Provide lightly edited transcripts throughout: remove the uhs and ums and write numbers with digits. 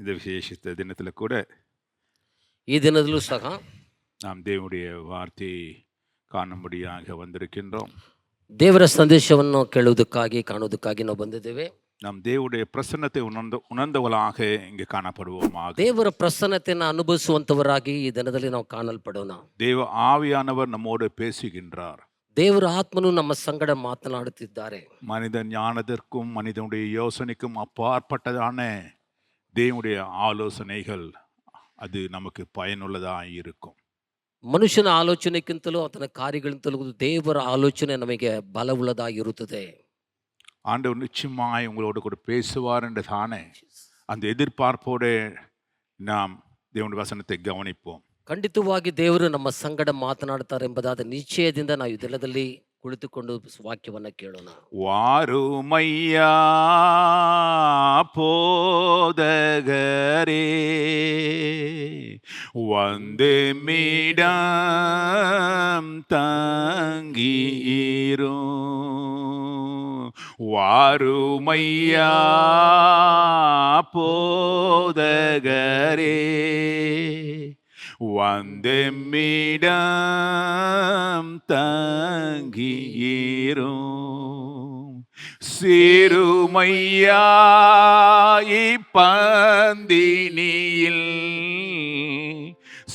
இந்த விசேஷித்த தினத்தில் கூட ಈ ದಿನದಲ್ಲೂ ಸಹ நாம் தேவனுடைய வார்த்தையை காணும்படியாக வந்திருக்கின்றோம். ದೇವರ ಸಂದೇಶವನ್ನು ಕೇಳುವುದಕ್ಕಾಗಿ ಕಾಣುವುದಕ್ಕಾಗಿ ನಾವು ಬಂದಿದ್ದೇವೆ. நாம் தேவனுடைய பிரசன்னத்தை உணர்ந்தவர்களாக இங்கே காணப்படுவோமாக. ದೇವರ ಪ್ರಸನ್ನತೆಯನ್ನು ಅನುಭವಿಸುವಂತವರಾಗಿ ಈ ದಿನದಲ್ಲಿ ನಾವು ಕಾಣಲ್ಪಡೋಣ. தேவ ஆவியானவர் நம்மோடு பேசுகின்றார். ದೇವರ ಆತ್ಮನು ನಮ್ಮ ಸಂಗಡ ಮಾತನಾಡುತ್ತಿದ್ದಾರೆ. மனித ஞானத்திற்கும் மனிதனுடைய யோசனைக்கும் அப்பாற்பட்டதான தேவனுடைய ஆலோசனைகள் அது நமக்கு பயனுள்ளதாக இருக்கும். ಮನುಷ್ಯನ ಆಲೋಚನೆಗಿಂತಲೂ ಆತನ ಕಾರ್ಯಗಳಿಂತಲೂ ದೇವರ ಆಲೋಚನೆ ನಮಗೆ ಬಲವುಳ್ಳದಾಗಿರುತ್ತದೆ. ஆண்டவர் நிச்சயமாய் உங்களோடு கூட பேசுவார் என்று தானே அந்த எதிர்பார்ப்போடு நாம் தேவனுடைய வசனத்தை கவனிப்போம். ಖಂಡಿತವಾಗಿ ದೇವರು ನಮ್ಮ ಸಂಗಡ ಮಾತನಾಡ್ತಾರೆ ಎಂಬುದಾದ ನಿಶ್ಚಯದಿಂದ ನಾವು ಇದೆಲ್ಲದಲ್ಲಿ ಕುಳಿತುಕೊಂಡು ವಾಕ್ಯವನ್ನು ಕೇಳೋಣ. வாருமையா போதகரே வந்து மீடம் தங்கீரும். வாருமையா போதகரே வந்து மீடம் தங்கீரும். சிறுமையாய் பந்தினியில்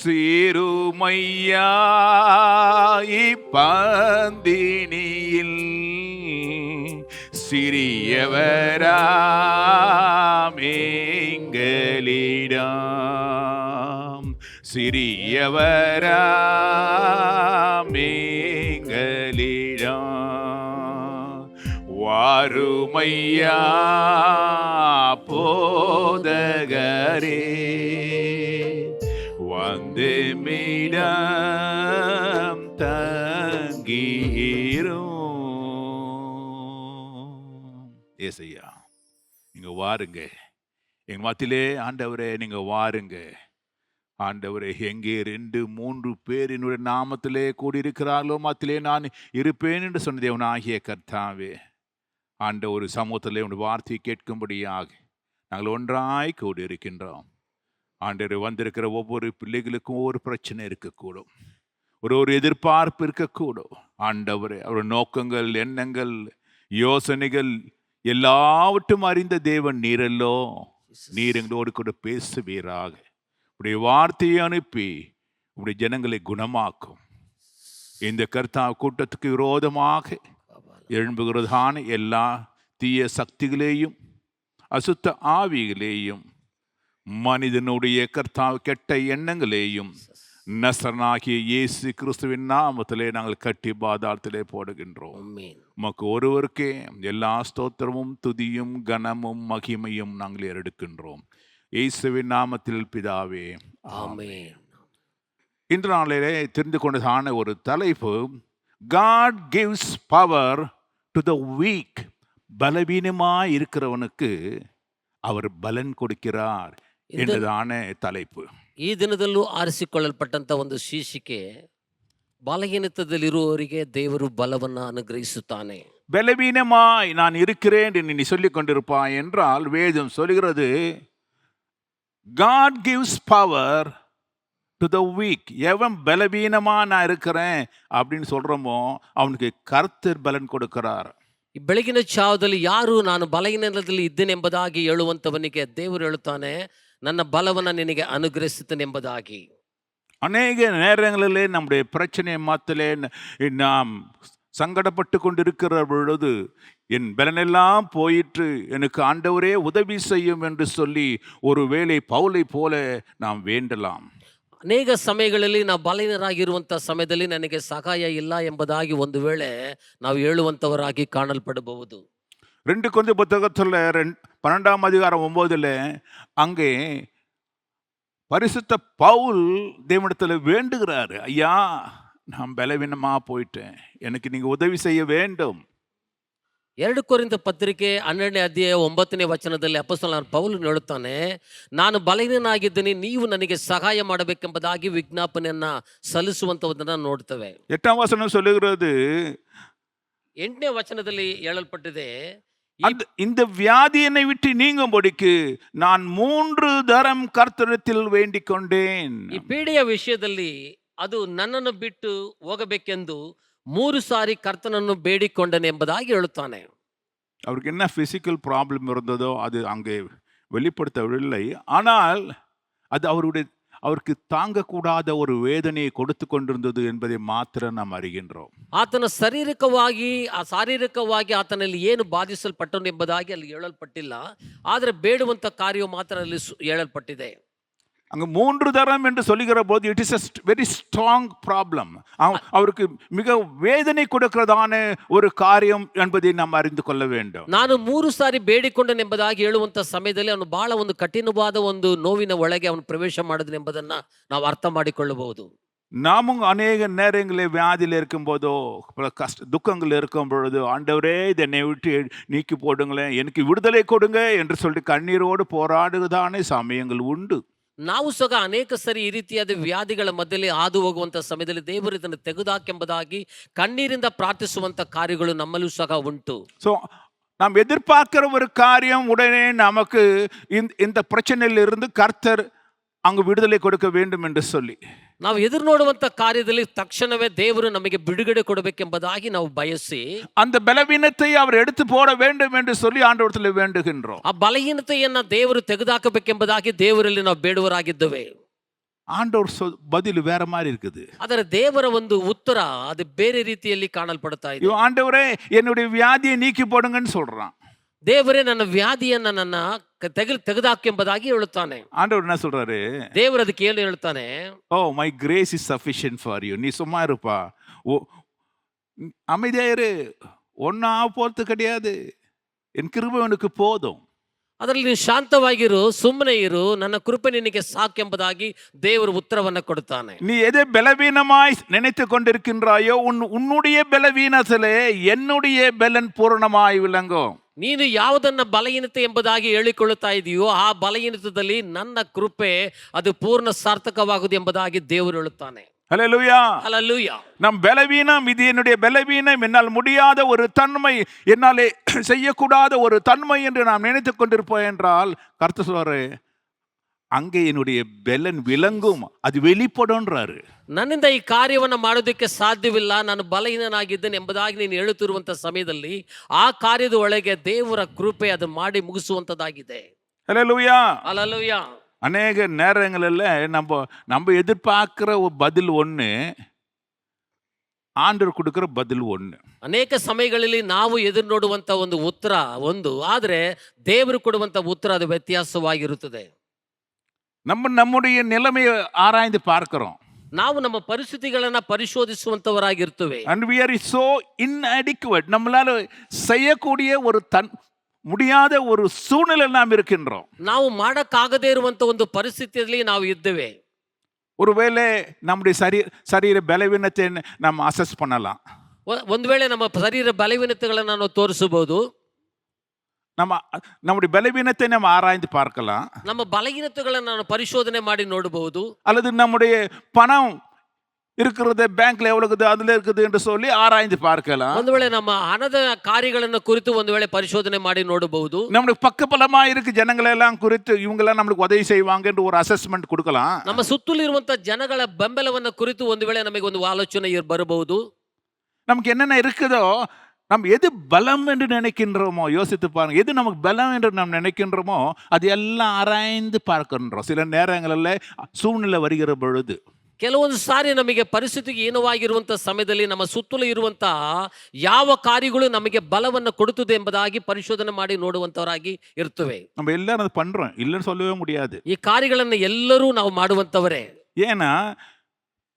சிறுமையாய் பந்தினியில் சிறியவராமெங்களிடம் சிறியவராமெங்களிடம் வாருமையா போதகரே வந்து மீடம் தங்கீரும். ஏசையா நீங்க வாருங்க, எங்க மத்தியிலே ஆண்டவரே நீங்க வாருங்க. ஆண்டவரே, எங்கே 2-3 பேர் என்னுடைய நாமத்திலே கூடியிருக்கிறார்களோ மத்தியிலே நான் இருப்பேன் என்று சொன்ன தேவனாகிய கர்த்தாவே, ஆண்டவர் சமூகத்திலே உடைய வார்த்தையை கேட்கும்படியாக நாங்கள் ஒன்றாய் கூடியிருக்கின்றோம். ஆண்டவர் வந்திருக்கிற ஒவ்வொரு பிள்ளைகளுக்கும் ஒவ்வொரு பிரச்சனை இருக்கக்கூடும், ஒரு எதிர்பார்ப்பு இருக்கக்கூடும். ஆண்டவரே, அவருடைய நோக்கங்கள், எண்ணங்கள், யோசனைகள் எல்லாவற்றும் அறிந்த தேவன் நீரல்லோ. நீர் எங்களோடு கூட பேசுவீராக. உடைய வார்த்தையை அனுப்பி உடைய ஜனங்களை குணமாக்கும். இந்த கர்த்தா கூட்டத்துக்கு விரோதமாக எழும்புகிறதான எல்லா தீய சக்திகளையும் அசுத்த ஆவிகளையும் மனிதனுடைய கர்த்தா கெட்ட எண்ணங்களையும் நசரனாகிய இயேசு கிறிஸ்துவின் நாமத்திலே நாங்கள் கட்டி பாதாளத்திலே போடுகின்றோம். உமக்கு ஒருவருக்கே எல்லா ஸ்தோத்திரமும் துதியும் கனமும் மகிமையும் நாங்கள் எடுக்கின்றோம். இயேசுவின் நாமத்தில் பிதாவே, ஆமென். இன்று நாளிலே தெரிந்து கொண்டதான ஒரு தலைப்பு, God gives power to the weak. பலவீனமாய் இருக்கிறவனுக்கு அவர் பலன் கொடுக்கிறார் என்றதான தலைப்பு. ಈ ದಿನದಲ್ಲೂ ಆರಿಸಿಕೊಳ್ಳಲ್ಪಟ್ಟಂತ ಒಂದು ಶೀರ್ಷಿಕೆ, ಬಲಹೀನತೆಯಲ್ಲಿರುವವರಿಗೆ ದೇವರು ಬಲವನ್ನು ಅನುಗ್ರಹಿಸುತ್ತಾನೆ. பலவீனமாய் நான் இருக்கிறேன் என்று நீ சொல்லிக் கொண்டிருப்பாய் என்றால் வேதம் சொல்கிறது, God gives power to the weak. எவன் பலவீனமா நான் இருக்கிறேன் அப்படின்னு சொல்றோமோ அவனுக்கு கர்த்தர் பலன் கொடுக்கிறார். ಈ ಬೆಳಗಿನ ಚಾವದಲ್ಲಿ ಯಾರು ನಾನು ಬಲಹೀನದಲ್ಲಿ ಇದ್ದೇನೆ ಎಂಬುದಾಗಿ ಹೇಳುವಂತವನಿಗೆ ದೇವರು ಹೇಳುತ್ತಾನೆ, ನನ್ನ ಬಲವನ್ನು ನಿನಗೆ ಅನುಗ್ರಹಿಸುತ್ತೇನೆ ಎಂಬುದಾಗಿ. அநேக நேரங்களிலே நம்முடைய பிரச்சனை மாத்திலே நாம் சங்கடப்பட்டு கொண்டிருக்கிற பொழுது, என் பலனெல்லாம் போயிற்று, எனக்கு ஆண்டவரே உதவி செய்யும் என்று சொல்லி ஒரு வேளை பவுலை போல நாம் வேண்டலாம். ಅನೇಕ ಸಮಯಗಳಲ್ಲಿ ನಾವು ಬಲಹೀನರಾಗಿರುವಂಥ ಸಮಯದಲ್ಲಿ ನನಗೆ ಸಹಾಯ ಇಲ್ಲ ಎಂಬುದಾಗಿ ಒಂದು ವೇಳೆ ನಾವು ಹೇಳುವಂಥವರಾಗಿ ಕಾಣಲ್ಪಡಬಹುದು. 2 கொரிந்தியர் புத்தகத்தில் 12ஆம் அதிகாரம் 9 அங்கே பரிசுத்த பவுல் தேவனிடத்தில் வேண்டுகிறாரு, ஐயா நான் பலவீனமா போயிட்டேன், எனக்கு நீங்க உதவி செய்ய வேண்டும். 2 ಕೊರಿಂಥ ಪತ್ರಿಕೆ 12ನೇ ಅಧ್ಯಾಯ 9ನೇ ವಚನದಲ್ಲಿ ಅಪೊಸ್ತಲನಾದ ಪೌಲನು ಹೇಳುತ್ತಾನೆ, ನಾನು ಬಲಹೀನನಾಗಿದ್ದೀನಿ, ನೀವು ನನಗೆ ಸಹಾಯ ಮಾಡಬೇಕೆಂಬುದಾಗಿ ವಿಜ್ಞಾಪನೆಯನ್ನ ಸಲ್ಲಿಸುವಂತವನ್ನ ನೋಡ್ತೇವೆ. 8ಆம் வசனம் சொல்லுகிறது, 8ನೇ ವಚನದಲ್ಲಿ ಹೇಳಲ್ಪಟ್ಟಿದೆ, இந்த வியாதி என்னை விட்டு நீங்கும்படிக்கு நான் 3 தரம் கர்த்தரிடத்தில் வேண்டிக் கொண்டேன். ಈ ಪೀಡೆಯ ವಿಷಯದಲ್ಲಿ ಅದು ನನ್ನನ್ನು ಬಿಟ್ಟು ಹೋಗಬೇಕೆಂದು 3 ಸಾರಿ ಕರ್ತನನ್ನು ಬೇಡಿಕೊಂಡನೆ ಎಂಬುದಾಗಿ ಹೇಳುತ್ತಾನೆ. அவருக்கு என்ன பிசிக்கல் ப்ராப்ளம் இருந்ததோ அது அங்கே வெளிப்படுத்தவில்லை. ஆனால் அது அவருக்கு தாங்கக்கூடாத ஒரு வேதனையை கொடுத்து கொண்டிருந்தது என்பதை மாத்திரம் நாம் அறிகின்றோம். ಆತನ ಶಾರೀರಿಕವಾಗಿ ಆತನಲ್ಲಿ ಏನು ಬಾಧಿಸಲ್ಪಟ್ಟನು ಎಂಬುದಾಗಿ ಅಲ್ಲಿ ಹೇಳಲ್ಪಟ್ಟಿಲ್ಲ. ಆದರೆ ಬೇಡುವಂತ ಕಾರ್ಯವು ಮಾತ್ರ ಅಲ್ಲಿ ಹೇಳಲ್ಪಟ್ಟಿದೆ. அங்க 3 தரம் என்று சொல்லுகிற போது it is a very strong problem. அவருக்கு மிக வேதனை கொடுக்கிறதான ஒரு காரியம் என்பதை நாம் அறிந்து கொள்ள வேண்டும். ನಾನು 3 ಸಾರಿ ಬೇಡಿಕೊಂಡನೆಂಬುದಾಗಿ ಹೇಳುವಂತ ಸಮಯದಲ್ಲಿ ಅವನು ಬಹಳ ಒಂದು ಕಠಿಣವಾದ ಒಂದು ನೋವಿನ ಒಳಗೆ ಅವನು ಪ್ರವೇಶ ಮಾಡಿದನು ಎಂಬುದನ್ನ ನಾವು ಅರ್ಥ ಮಾಡಿಕೊಳ್ಳಬಹುದು. நாமும் அநேக நேரங்களில் வியாதியில் இருக்கும் போதோ துக்கங்கள் இருக்கும் பொழுது ஆண்டவரே இதை என்னை விட்டு நீக்கி போடுங்களேன், எனக்கு விடுதலை கொடுங்க என்று சொல்லிட்டு கண்ணீரோடு போராடுவதான சமயங்கள் உண்டு. ನಾವು ಸಹ ಅನೇಕ ಸರಿ ಈ ರೀತಿಯಾದ ವ್ಯಾಧಿಗಳ ಮಧ್ಯದಲ್ಲಿ ಹಾದು ಹೋಗುವಂತ ಸಮಯದಲ್ಲಿ ದೇವರು ಇದನ್ನು ತೆಗೆದುಹಾಕೆಂಬುದಾಗಿ ಕಣ್ಣೀರಿಂದ ಪ್ರಾರ್ಥಿಸುವಂತ ಕಾರ್ಯಗಳು ನಮ್ಮಲ್ಲೂ ಸಹ ಉಂಟು. ஸோ நாம் எதிர்பார்க்கிற ஒரு காரியம் உடனே நமக்கு இந்த பிரச்சனையிலிருந்து கர்த்தர் அங்கு விடுதலை கொடுக்க வேண்டும் என்று சொல்லி ನಾವು ಎದುರು ನೋಡುವಂತ ಕಾರ್ಯದಲ್ಲಿ ತಕ್ಷಣವೇ ದೇವರು ನಮಗೆ ಬಿಡುಗಡೆ ಕೊಡಬೇಕೆಂಬುದಾಗಿ ನಾವು ಬಯಸಿ அந்த பலவீனத்தை அவர் எடுத்து போட வேண்டும் என்று சொல்லி ஆண்டவரிடத்தில் வேண்டுகின்றோம். ಆ ಬಲಹೀನತೆಯನ್ನ ದೇವರು ತೆಗೆದುಹಾಕಬೇಕೆಂಬುದಾಗಿ ದೇವರಲ್ಲಿ ನಾವು ಬೇಡುವರಾಗಿದ್ದೇವೆ. ஆண்டவர் பதில் வேற மாதிரி இருக்குது. ಅದರ ದೇವರ ಒಂದು ಉತ್ತರ ಅದು ಬೇರೆ ರೀತಿಯಲ್ಲಿ ಕಾಣಲ್ಪಡ್ತಾ ಇದೆ. ஆண்டவரே என்னுடைய வியாதியை நீக்கி போடுங்கன்னு சொல்றான். ದೇವರೇ ನನ್ನ ವ್ಯಾಧಿಯನ್ನ ನನ್ನ ತೆಗೆದುಹಾಕೆಂಬುದಾಗಿ ಹೇಳುತ್ತಾನೆ. ஆண்டவர் என்ன சொல்றாரு? ದೇವರು ಅದಕ್ಕೆ ಏನು ಹೇಳ್ತಾನೆ? Oh my grace is sufficient for you. நீ சும்மா இருப்பா, அமைதியா இரு, ஒன்னும் ஆக போறது கிடையாது, என் கிருபை உனக்கு போதும். ಅದರಲ್ಲಿ ನೀನು ಶಾಂತವಾಗಿರು, ಸುಮ್ಮನೆ ಇರು, ನನ್ನ ಕೃಪೆ ನಿನಗೆ ಸಾಕೆಂಬುದಾಗಿ ದೇವರು ಉತ್ತರವನ್ನ ಕೊಡುತ್ತಾನೆ. நீ எதை பலவீனமாய் நினைத்து கொண்டிருக்கின்றாயோ உன்னுடைய பலவீனத்திலே என்னுடைய பலன் பூரணமாய் விளங்கும். ನೀನು ಯಾವುದನ್ನ ಬಲಹೀನತೆ ಎಂಬುದಾಗಿ ಹೇಳಿಕೊಳ್ಳುತ್ತಾ ಇದೆಯೋ ಆ ಬಲಹೀನತೆಯಲ್ಲಿ ನನ್ನ ಕೃಪೆ ಅದು ಪೂರ್ಣ ಸಾರ್ಥಕವಾಗುವುದು ಎಂಬುದಾಗಿ ದೇವರು ಹೇಳುತ್ತಾನೆ. ஹல்லேலூயா. ஹல்லேலூயா. நம் பலவீனம், இது என்னுடைய பலவீனம், என்னால் முடியாத ஒரு தன்மை, என்னாலே செய்யக்கூடாத ஒரு தன்மை என்று நாம் நினைத்து கொண்டிருப்போம் என்றால் கர்த்தர் சொல்றாரு, அங்கே என்னுடைய பலன் விளங்கும், அது வெளிப்படும்ன்றாரு. ನನ್ನಿಂದ ಈ ಕಾರ್ಯವನ್ನ ಮಾಡೋದಕ್ಕೆ ಸಾಧ್ಯವಿಲ್ಲ, ನಾನು ಬಲಹೀನನಾಗಿದ್ದೇನೆ ಎಂಬುದಾಗಿ ನೀನು ಹೇಳುತ್ತಿರುವಂತ ಸಮಯದಲ್ಲಿ ಆ ಕಾರ್ಯದ ಒಳಗೆ ದೇವರ ಕೃಪೆ ಅದು ಮಾಡಿ ಮುಗಿಸುವಂತದ್ದಾಗಿದೆ. ஹல்லேலூயா. ஹல்லேலூயா. அநேக நேரங்களில் நம்ம எதிர்பார்க்கிற பதில் ஒன்று, ஆண்டவர் கொடுக்கிற பதில் ஒன்று. ಅನೇಕ ಸಮಯಗಳಲ್ಲಿ ನಾವು ಎದುರು ನೋಡುವಂತ ಒಂದು ಉತ್ತರ ಒಂದು, ಆದರೆ ದೇವರು ಕೊಡುವಂತ ಉತ್ತರ ಅದು ವ್ಯತ್ಯಾಸವಾಗಿರುತ್ತದೆ. நம்முடைய நிலைமையை ஆராய்ந்து பார்க்கிறோம். ನಾವು ನಮ್ಮ ಪರಿಸ್ಥಿತಿಗಳನ್ನ ಪರಿಶೋಧಿಸುವಂತವರಾಗಿರ್ತೇವೆ. and we are so inadequate. நம்மளால செய்யக்கூடிய ஒரு முடியாத ஒரு சூழ்நிலை நாம் இருக்கின்றோம். ನಾವು ಮಾಡಕ್ಕಾಗದೇ ಇರುವಂತ ಒಂದು ಪರಿಸ್ಥಿತಿಯಲ್ಲಿ ನಾವು ಇದ್ದೇವೆ. ஒருவேளை நம்முடைய சரீர பலவீனத்தை நாம் அசஸ் பண்ணலாம். ಒಂದು ವೇಳೆ ನಮ್ಮ ಶರೀರ ಬಲವೀನತೆಗಳನ್ನು ನಾವು ತೋರಿಸಬಹುದು. நம்முடைய பலவீனத்தை நாம் ஆராய்ந்து பார்க்கலாம். ನಮ್ಮ ಬಲಹೀನತೆಗಳನ್ನು ನಾವು ಪರಿಶೋಧನೆ ಮಾಡಿ ನೋಡಬಹುದು. அல்லது நம்முடைய பணம் இருக்கிறது பேங்க்ல எவ்வளவு அதுல இருக்குது என்று சொல்லி ஆராய்ந்து பார்க்கலாம். ಒಂದು ವೇಳೆ ನಮ್ಮ ಹಣದ ಕಾರ್ಯಗಳನ್ನು ಕುರಿತು ಒಂದು ವೇಳೆ ಪರಿಶೋಧನೆ ಮಾಡಿ ನೋಡಬಹುದು. நம்முடைய பக்கபலமா இருக்கு ஜனங்களை எல்லாம் குறித்து இவங்க எல்லாம் நமக்கு உதவி செய்வாங்க என்று ஒரு அசஸ்மெண்ட் கொடுக்கலாம். ನಮ್ಮ ಸುತ್ತಲೂ ಇರುವಂತ ಜನಗಳ ಬೆಂಬಲವನ್ನು ಕುರಿತು ಒಂದು ವೇಳೆ ನಮಗೆ ಒಂದು ಆಲೋಚನೆ ಬರಬಹುದು. நமக்கு என்னென்ன இருக்குதோ, நாம் எது பலம் என்று நினைக்கின்றோமோ யோசித்து பாருங்க. எது நமக்கு பலம் என்று நாம் நினைக்கின்றோமோ அது எல்லாம் ஆராய்ந்து பார்க்கின்றோம். சில நேரங்களில் சூழ்நிலை வருகிற பொழுது ಕೆಲವೊಂದು ಸಾರಿ ನಮಗೆ ಪರಿಸ್ಥಿತಿಗೆ ಏನವಾಗಿರುವಂತ ಸಮಯದಲ್ಲಿ ನಮ್ಮ ಸುತ್ತಲೂ ಇರುವಂತ ಯಾವ ಕಾರ್ಯಗಳು ನಮಗೆ ಬಲವನ್ನು ಕೊಡುತ್ತದೆ ಎಂಬುದಾಗಿ ಪರಿಶೋಧನೆ ಮಾಡಿ ನೋಡುವಂತವರಾಗಿ ಇರ್ತವೆ. நம்ம எல்லாரும் அதை பண்றோம், இல்லைன்னு சொல்லவே முடியாது. ಈ ಕಾರ್ಯಗಳನ್ನು ಎಲ್ಲರೂ ನಾವು ಮಾಡುವಂತವರೇ. ஏன்னா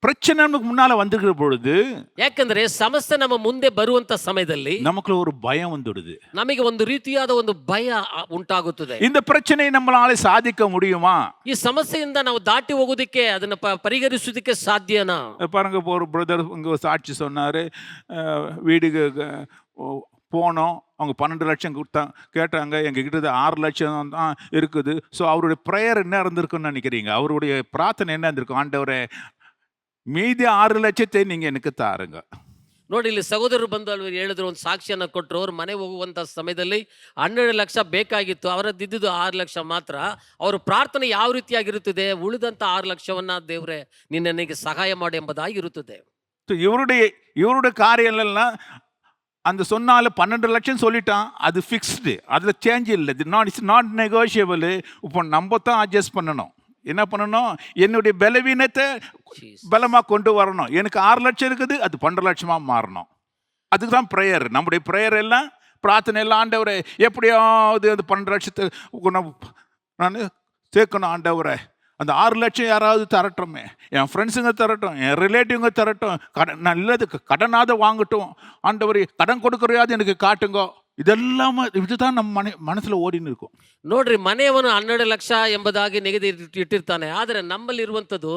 பிரச்சனை நமக்கு முன்னால வந்திருக்கிற பொழுது, ಯಾಕಂದ್ರೆ ಸಮಸ್ಯೆ ನಮ್ಮ ಮುಂದೆ ಬರುವಂತ ಸಮಯದಲ್ಲಿ நமக்குள்ள ஒரு பயம் வந்துடுது. ನಮಗೆ ಒಂದು ರೀತಿಯಾದ ಒಂದು ಭಯ ಉಂಟಾಗುತ್ತದೆ. இந்த பிரச்சனை நம்மளால சாதிக்க முடியுமா? ಈ ಸಮಸ್ಯೆಯಿಂದ ನಾವು ದಾಟಿ ಹೋಗೋದಕ್ಕೆ, ಅದನ್ನ ಪರಿಹರಿಸೋದಕ್ಕೆ ಸಾಧ್ಯನಾ? பாருங்க, ஒரு பிரதர் இங்க சாட்சி சொன்னாரு, வீடுக்கு போனோம், அவங்க 12 லட்சம் கேட்டாங்க, எங்ககிட்ட 6 லட்சம் தான் இருக்குது. ஸோ அவருடைய ப்ரேயர் என்ன இருந்திருக்குன்னு நினைக்கிறீங்க? அவருடைய பிரார்த்தனை என்ன இருந்திருக்கும்? ஆண்டவரே, மீதி 6 லட்சத்தை நீங்க எனக்கு தாருங்க. ನೋಡಿ, ಇಲ್ಲಿ ಸಹೋದರರು ಬಂದು ಅಲ್ಲಿ ಹೇಳಿದ್ರು, ಒಂದು ಸಾಕ್ಷಿಯನ್ನ ಕೊಟ್ಟರು. ಅವ್ರ ಮನೆ ಹೋಗುವಂತ ಸಮಯದಲ್ಲಿ 12 ಲಕ್ಷ ಬೇಕಾಗಿತ್ತು, ಅವರದ್ದಿದ್ದು 6 ಲಕ್ಷ ಮಾತ್ರ. ಅವ್ರ ಪ್ರಾರ್ಥನೆ ಯಾವ ರೀತಿಯಾಗಿರುತ್ತದೆ? ಉಳಿದಂತ 6 ಲಕ್ಷವನ್ನ ದೇವ್ರೆ ನೀನು ನನಗೆ ಸಹಾಯ ಮಾಡಿ ಎಂಬುದಾಗಿರುತ್ತದೆ. So, இவருடைய காரியம் எல்லாம் அந்த சொன்னால 12 லட்சம் சொல்லிட்டான், அது ஃபிக்ஸ்டு, அதில் சேஞ்ச் இல்லை, இட்ஸ் நாட் நெகோஷியபிள். இப்போ நம்ம தான் அட்ஜஸ்ட் பண்ணணும். என்ன பண்ணணும்? என்னுடைய பலவீனத்தை பலமாக கொண்டு வரணும். எனக்கு 6 லட்சம் இருக்குது, அது 12 லட்சமாக மாறணும். அதுக்கு தான் ப்ரேயர். நம்முடைய ப்ரேயர் எல்லாம், பிரார்த்தனை எல்லாம், ஆண்டவரே எப்படியாவது அந்த 12 லட்சத்தை நான் சேர்க்கணும். ஆண்டவரே அந்த 6 லட்சம் யாராவது தரட்டுமே, என் ஃப்ரெண்ட்ஸுங்க தரட்டும், என் ரிலேட்டிவ்ங்க தரட்டும், கடன் நல்லது கடனாவது வாங்கட்டும், ஆண்டவரே கடன் கொடுக்குறையாவது எனக்கு காட்டுங்க. ಇದೆಲ್ಲ இதுதான் நம்ம மனசுல ஓடின்னு இருக்கும். ನೋಡ್ರಿ, ಮನೆಯವನು 12 ಲಕ್ಷ ಎಂಬುದಾಗಿ ನಿಗದಿ ಇಟ್ಟಿರ್ತಾನೆ, ಆದರೆ ನಮ್ಮಲ್ಲಿ ಇರುವಂಥದ್ದು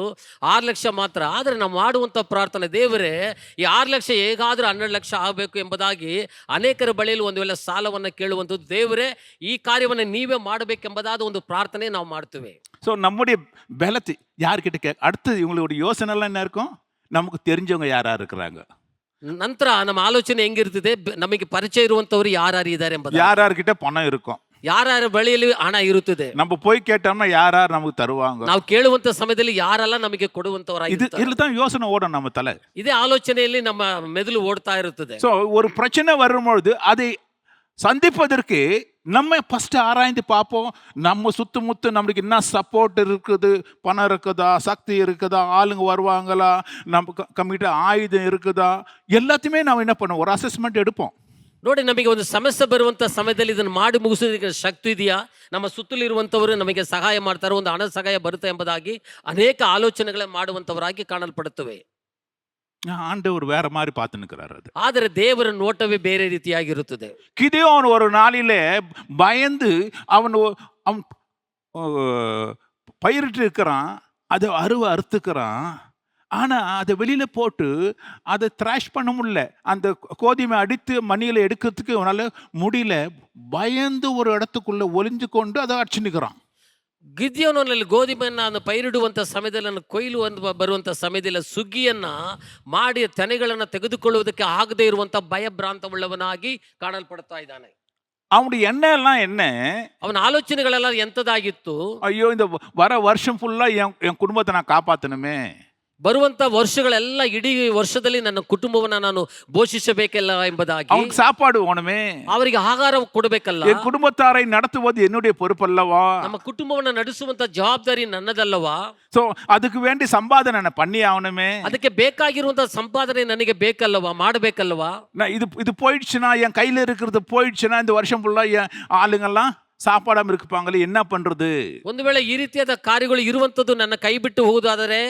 6 ಲಕ್ಷ ಮಾತ್ರ. ಆದರೆ ನಾವು ಮಾಡುವಂಥ ಪ್ರಾರ್ಥನೆ, ದೇವರೇ ಈ 6 ಲಕ್ಷ ಹೇಗಾದರೂ 12 ಲಕ್ಷ ಆಗಬೇಕು ಎಂಬುದಾಗಿ ಅನೇಕರ ಬಳಿಯಲ್ಲಿ ಒಂದು ವೇಳೆ ಸಾಲವನ್ನು ಕೇಳುವಂಥದ್ದು. ದೇವರೇ ಈ ಕಾರ್ಯವನ್ನು ನೀವೇ ಮಾಡಬೇಕೆಂಬುದಾದ ಒಂದು ಪ್ರಾರ್ಥನೆ ನಾವು ಮಾಡ್ತೇವೆ. ஸோ நம்முடைய பலத்தை யார்கிட்ட அடுத்தது இவங்களுடைய யோசனை எல்லாம் என்ன இருக்கும்? நமக்கு தெரிஞ்சவங்க யாரா இருக்கிறாங்க, ನಂತರ ನಮ್ಮ ಆಲೋಚನೆ ಹೆಂಗಿರ್ತದೆ? ನಮಗೆ ಪರಿಚಯ ಇರುವಂತವರು ಯಾರ್ಯಾರು ಇದ್ದಾರೆ ಎಂಬುದು, யார்கிட்ட பணம் இருக்கும், ಯಾರ್ಯಾರ ಬಳಿಯಲ್ಲಿ ಹಣ ಇರುತ್ತದೆ, நம்ம போய் கேட்டோம்னா யார் நமக்கு தருவாங்க, ನಾವು ಕೇಳುವಂತ ಸಮಯದಲ್ಲಿ ಯಾರೆಲ್ಲ ನಮಗೆ ಕೊಡುವಂತವರಾಗಿರ್ತಾರೆ. இதுல தான் யோசனை ஓடும் நம்ம தலை. ಇದೇ ಆಲೋಚನೆಯಲ್ಲಿ ನಮ್ಮ ಮೆದುಳು ಓಡ್ತಾ ಇರುತ್ತದೆ. ஸோ ஒரு பிரச்சனை வரும்பொழுது அதை சந்திப்பதற்கு நம்ம ஃபர்ஸ்ட் ஆராய்ந்து பார்ப்போம். நம்ம சுத்தமுத்து நம்மளுக்கு என்ன சப்போர்ட் இருக்குது, பணம் இருக்குதா, சக்தி இருக்குதா, ஆளுங்க வருவாங்களா, நம்ம கம்மிட்ட ஆயுதம் இருக்குதா, எல்லாத்தையுமே ನಾವು என்ன பண்ணுவோம், ஒரு ಅಸೆಸ್ಮೆಂಟ್ எடுப்போம். ನೋಡಿ, ನಮಗೆ ಒಂದು ಸಮಸ್ಯೆ ಬರುವಂತ ಸಮಯದಲ್ಲಿ ಇದನ್ನು ಮಾಡಿ ಮುಗಿಸೋದಕ್ಕೆ ಶಕ್ತಿ ಇದೆಯಾ, ನಮ್ಮ ಸುತ್ತಲಿರುವಂತವರು ನಮಗೆ ಸಹಾಯ ಮಾಡ್ತಾರೆ, ಒಂದು ಹಣ ಸಹಾಯ ಬರುತ್ತೆ ಎಂಬುದಾಗಿ ಅನೇಕ ಆಲೋಚನೆಗಳೇ ಮಾಡುವಂತವರಾಗಿ ಕಾಣಲ್ಪಡುತ್ತವೆ. ஆண்டவர் வேற மாதிரி பார்த்து நிற்கிறார். அது ಆದರೆ ದೇವರ ನೋಟವೇ ಬೇರೆ ರೀತಿಯಾಗಿರುತ್ತದೆ. கிதியோன் ஒரு நாளிலே பயந்து அவன் பயிரிட்டு இருக்கிறான், அதை அறுத்துக்கிறான். ஆனா அதை வெளியில போட்டு அதை த்ராஷ் பண்ண முடியல, அந்த கோதுமை அடித்து மணியில எடுக்கிறதுக்கு அவனால முடியல. பயந்து ஒரு இடத்துக்குள்ள ஒளிஞ்சு கொண்டு அதை அடிச்சு நிற்கிறான். ಗಿದ್ಯೋನಲ್ಲಿ ಗೋಧಿಮೆಯನ್ನು ಪೈರಿಡುವಂಥ ಸಮಯದಲ್ಲಿ, ಕೊಯ್ಲು ಬರುವಂಥ ಸಮಯದಲ್ಲಿ ಸುಗ್ಗಿಯನ್ನ ಮಾಡಿ ತೆನೆಗಳನ್ನು ತೆಗೆದುಕೊಳ್ಳುವುದಕ್ಕೆ ಆಗದೆ ಇರುವಂಥ ಭಯಭ್ರಾಂತವುಳ್ಳವನಾಗಿ ಕಾಣಲ್ಪಡ್ತಾ ಇದ್ದಾನೆ. அவனுடைய எண்ணம் எல்லாம் என்ன? ಅವನ ಆಲೋಚನೆಗಳೆಲ್ಲ ಎಂಥದಾಗಿತ್ತು? ஐயோ, இந்த வர வருஷம் ஃபுல்லா என் குடும்பத்தை நான் காப்பாற்றணுமே, ಬರುವಂತ ವರ್ಷಗಳೆಲ್ಲ, ಇಡೀ ವರ್ಷದಲ್ಲಿ ನನ್ನ ಕುಟುಂಬವನ್ನ ನಾನು ಪೋಷಿಸಬೇಕಲ್ಲ ಎಂಬುದಾಗಿ, அவனுக்கு சாப்பாடு வேணுமே, ಅವರಿಗೆ ಆಹಾರ ಕೊಡಬೇಕಲ್ಲ, என் குடும்பத்தாரை நடத்துவது என்னுடைய பொறுப்பல்லவா, ನಮ್ಮ ಕುಟುಂಬವನ್ನ ನಡೆಸುವಂತ ಜವಾಬ್ದಾರಿ ನನ್ನದಲ್ಲವಾ? சோ அதுக்கு வேண்டி சம்பாதனை நான் பண்ணி ஆகணுமே, ಅದಕ್ಕೆ ಬೇಕಾಗಿರುವಂತ ಸಂಪಾದನೆ ನನಗೆ ಬೇಕಲ್ಲವಾ, ಮಾಡಬೇಕಲ್ಲವಾ? நான் இது போயிடுச்சுன்னா, என் கையில இருக்கிறது போயிடுச்சுன்னா, இந்த வருஷம் ஃபுல்லா என் ஆளுங்கெல்லாம் சாப்பாடாம இருப்பாங்களே, என்ன பண்றது? ಒಂದು ವೇಳೆ ಈ ರೀತಿಯಾದ ಕಾರ್ಯಗಳು ಇರುವಂತದ್ದು ನನ್ನ ಕೈ ಬಿಟ್ಟು ಹೋಗುವುದಾದರೆ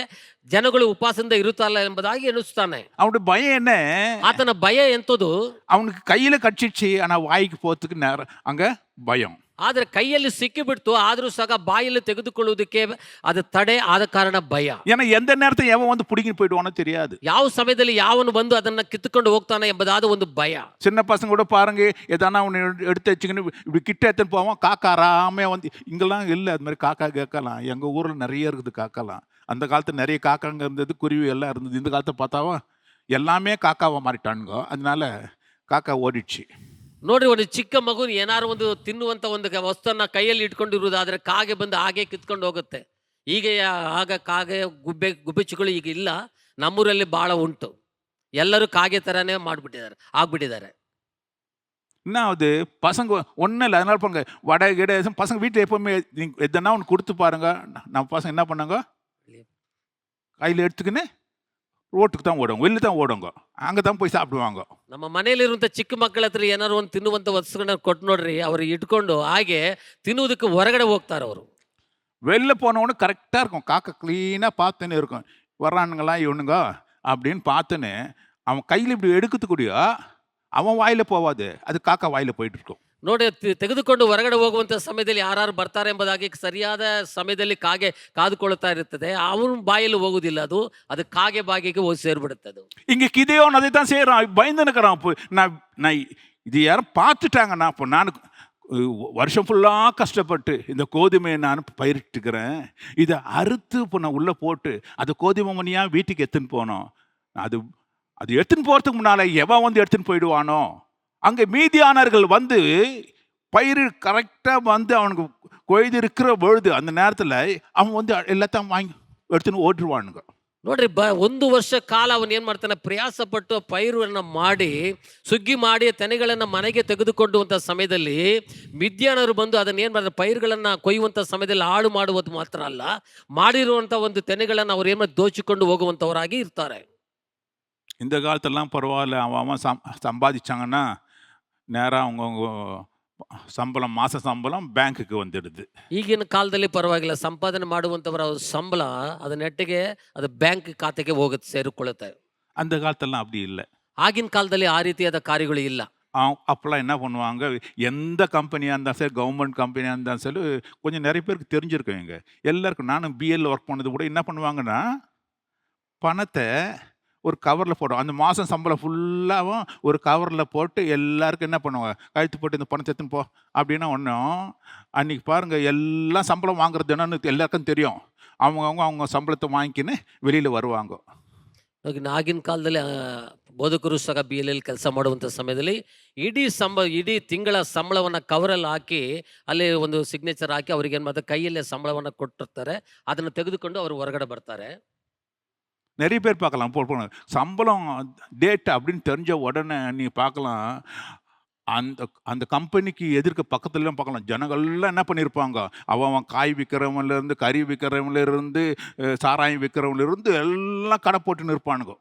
ಜನಗಳು ಉಪವಾಸದಿಂದ ಇರುತ್ತಲ್ಲ ಎಂಬುದಾಗಿ ಎಣಿಸ್ತಾನೆ. அவனுடைய பயம் என்ன? ಆತನ ಭಯ ಎಂತದು? அவனுக்கு கையில கட்சிச்சு, ஆனா வாய்க்கு போறதுக்கு நேரம் அங்க பயம். ಆದ್ರೆ ಕೈಯಲ್ಲಿ ಸಿಕ್ಕಿಬಿಡ್ತು, ಆದ್ರೂ ಸಹ ಬಾಯಲ್ಲಿ ತೆಗೆದುಕೊಳ್ಳುವುದಕ್ಕೆ ಅದು ತಡೆ ಆದ ಕಾರಣ ಭಯ. ஏன்னா எந்த நேரத்தை எவன் வந்து பிடிக்கிட்டு போயிடுவானோ தெரியாது. ಯಾವ ಸಮಯದಲ್ಲಿ ಯಾವನು ಬಂದು ಅದನ್ನ ಕಿತ್ತುಕೊಂಡು ಹೋಗ್ತಾನೆ ಎಂಬುದಾದ ಒಂದು ಭಯ. சின்ன பசங்க கூட பாருங்க, எதனா ஒன்று எடுத்து வச்சுக்கின்னு இப்படி கிட்ட எடுத்துன்னு போவான், காக்கா ஆராமே வந்து, இங்கெல்லாம் இல்லை அது மாதிரி காக்கா கேட்கலாம். எங்கள் ஊரில் நிறைய இருக்குது காக்கலாம். அந்த காலத்தில் நிறைய காக்காங்க இருந்தது, குருவி எல்லாம் இருந்தது. இந்த காலத்தை பார்த்தாவா எல்லாமே காக்காவை மாறிட்டானுங்க, அதனால காக்கா ஓடிடுச்சு. ನೋಡ್ರಿ, ಒಂದು ಚಿಕ್ಕ ಮಗು ಏನಾರು ಒಂದು ತಿನ್ನುವಂತ ಒಂದು ವಸ್ತುವನ್ನ ಕೈಯಲ್ಲಿ ಇಟ್ಕೊಂಡಿರುವುದಾದ್ರೆ ಕಾಗೆ ಬಂದು ಹಾಗೆ ಕಿತ್ಕೊಂಡು ಹೋಗುತ್ತೆ. ಈಗ ಆಗ ಕಾಗೆ ಗುಬ್ಬೆಚ್ಚುಗಳು ಈಗ ಇಲ್ಲ, ನಮ್ಮೂರಲ್ಲಿ ಬಹಳ ಉಂಟು. ಎಲ್ಲರೂ ಕಾಗೆ ತರಾನೇ ಆಗ್ಬಿಟ್ಟಿದ್ದಾರೆ. என்ன ஆகுது, பசங்க ஒன்றும் இல்லை, அதனால பாருங்க வடை கிடை பசங்க வீட்டில் எப்பவுமே எதனா ஒன்று கொடுத்து பாருங்க, நம்ம பசங்க என்ன பண்ணாங்க, கையில் எடுத்துக்கின்னு ரோட்டுக்கு தான் ஓடுங்க, வெளில தான் ஓடுங்க, அங்கே தான் போய் சாப்பிடுவாங்க. ನಮ್ಮ ಮನೆಯಲ್ಲಿರುವಂಥ ಚಿಕ್ಕ ಮಕ್ಕಳ ಹತ್ರ ಏನಾದ್ರು ಒಂದು ತಿನ್ನುವಂಥ ವಸ್ತುಗಳನ್ನ ಕೊಟ್ಟು ನೋಡ್ರಿ, ಅವರು ಇಟ್ಕೊಂಡು ಹಾಗೆ ತಿನ್ನುವುದಕ್ಕೆ ಹೊರಗಡೆ ಹೋಗ್ತಾರೆ. ಅವರು வெளில போனவொன்னு கரெக்டாக இருக்கும், காக்கா க்ளீனாக பார்த்துன்னு இருக்கும், வர்றானுங்களா இவனுங்க அப்படின்னு பார்த்துன்னு அவன் கையில் இப்படி எடுக்கிறதுக்கூடிய அவன் வாயில் போவாது, அது காக்கா வாயில் போயிட்டு இருக்கும். ನೋಡಿ, ತೆಗೆದುಕೊಂಡು ಹೊರಗಡೆ ಹೋಗುವಂತ ಸಮಯದಲ್ಲಿ ಯಾರು ಬರ್ತಾರೆ ಎಂಬುದಾಗಿ ಸರಿಯಾದ ಸಮಯದಲ್ಲಿ ಕಾಗೆ ಕಾದುಕೊಳ್ತಾ ಇರುತ್ತದೆ. ಅವನ ಬಾಯಲ್ಲಿ ಹೋಗುದಿಲ್ಲ, ಅದು ಕಾಗೆ ಬಾಗಿಗೆ ಹೋಗಿ ಸೇರ್ಬಿಡುತ್ತದೆ. இங்கே கிதியோன் அதை தான் செய்கிறான், பயந்து நிற்கிறான். இப்போ நான் இது யாரும் பார்த்துட்டாங்கன்னா, இப்போ நான் வருஷம் ஃபுல்லாக கஷ்டப்பட்டு இந்த கோதுமையை நான் பயிரிட்டுக்கிறேன், இதை அறுத்து இப்போ நான் உள்ளே போட்டு அது கோதுமை மணியாக வீட்டுக்கு எடுத்துன்னு போனோம், அது அது எடுத்துன்னு போறதுக்கு முன்னால எவன் வந்து எடுத்துன்னு போயிடுவானோ, அங்கே மீதியானர்கள் வந்து பயிர் கரெக்டாக வந்து அவனுக்கு கொய்து இருக்கிற பொழுது அந்த நேரத்தில் அவன் வந்து எல்லாத்தையும் வாங்கி எடுத்துன்னு ஓட்டுருவானுங்க. ನೋಡ್ರಿ, ಒಂದು ವರ್ಷ ಕಾಲ ಅವನು ಏನ್ ಮಾಡ್ತಾನೆ, ಪ್ರಯಾಸಪಟ್ಟು ಪೈರನ್ನ ಮಾಡಿ ಸುಗ್ಗಿ ಮಾಡಿ ತೆನೆಗಳನ್ನ ಮನೆಗೆ ತೆಗೆದುಕೊಂಡುವಂತ ಸಮಯದಲ್ಲಿ ಮಿದ್ಯಾನರು ಬಂದು ಅದನ್ನ ಏನ್ ಮಾಡ್ತಾರೆ, ಪೈರುಗಳನ್ನ ಕೊಯ್ಯುವಂತ ಸಮಯದಲ್ಲಿ ಹಾಳು ಮಾಡುವುದು ಮಾತ್ರ ಅಲ್ಲ, ಮಾಡಿರುವಂತ ಒಂದು ತೆನೆಗಳನ್ನ ಅವ್ರು ಏನ್ ಮಾಡಿ ದೋಚಿಕೊಂಡು ಹೋಗುವಂತವರಾಗಿ ಇರ್ತಾರೆ. இந்த காலத்திலலாம் பரவாயில்ல, அவன் அவன் சம்பாதிச்சாங்கன்னா நேராக அவங்கவுங்க சம்பளம், மாத சம்பளம் பேங்க்குக்கு வந்துடுது. ಈಗಿನ ಕಾಲದಲ್ಲಿ ಪರವಾಗಿಲ್ಲ, ಸಂಪಾದನೆ ಮಾಡುವಂತವರ ಸಂಬಳ ಅದು ನೆಟ್ಟಿಗೆ ಅದು ಬ್ಯಾಂಕ್ ಖಾತೆಗೆ ಹೋಗುತ್ತೆ, ಸೇರಿಕೊಳ್ಳುತ್ತೆ. அந்த காலத்திலலாம் அப்படி இல்லை. ಆಗಿನ ಕಾಲದಲ್ಲಿ ಆ ರೀತಿಯಾದ ಕಾರ್ಯಗಳು ಇಲ್ಲ. அப்போல்லாம் என்ன பண்ணுவாங்க, எந்த கம்பெனியாக இருந்தாலும் சரி, கவர்மெண்ட் கம்பெனியாக இருந்தாலும் சரி, கொஞ்சம் நிறைய பேருக்கு தெரிஞ்சிருக்கும். இங்கே எல்லாருக்கும், நானும் பிஎல்ல ஒர்க் பண்ணது கூட என்ன பண்ணுவாங்கன்னா, பணத்தை ஒரு கவரில் போடும். அந்த மாதம் சம்பளம் ஃபுல்லாகவும் ஒரு கவரில் போட்டு எல்லாருக்கும் என்ன பண்ணுவாங்க, கழுத்து போட்டு இந்த பணத்தை எடுத்துன்னு போ அப்படின்னா ஒன்றும். அன்றைக்கி பாருங்கள், எல்லாம் சம்பளம் வாங்குறது என்னன்னு எல்லாருக்கும் தெரியும். அவங்க சம்பளத்தை வாங்கிக்கின்னு வெளியில் வருவாங்க. ಆಗಿನ ಕಾಲದಲ್ಲಿ ಬೋಧಕರು ಸಹ BLL ಕೆಲಸ ಮಾಡುವಂಥ ಸಮಯದಲ್ಲಿ ಇಡೀ ತಿಂಗಳ ಸಂಬಳವನ್ನು ಕವರಲ್ಲಿ ಹಾಕಿ ಅಲ್ಲಿ ಒಂದು ಸಿಗ್ನೇಚರ್ ಹಾಕಿ ಅವ್ರಿಗೆ ಏನು ಮಾಡ್ತಾರೆ, ಕೈಯಲ್ಲೇ ಸಂಬಳವನ್ನು ಕೊಟ್ಟಿರ್ತಾರೆ. ಅದನ್ನು ತೆಗೆದುಕೊಂಡು ಅವರು ಹೊರಗಡೆ ಬರ್ತಾರೆ. நிறைய பேர் பார்க்கலாம். சம்பளம் டேட் அப்படின்னு தெரிஞ்ச உடனே நீ பார்க்கலாம், அந்த அந்த கம்பெனிக்கு எதிர்க்க பக்கத்துலலாம் பார்க்கலாம், ஜனங்கள்லாம் என்ன பண்ணியிருப்பாங்க, அவன் காய் விற்கிறவன்லேருந்து, கறி விற்கிறவன்லேருந்து, சாராயம் விற்கிறவன்லேருந்து எல்லாம் கடை போட்டுன்னு இருப்பானுங்க.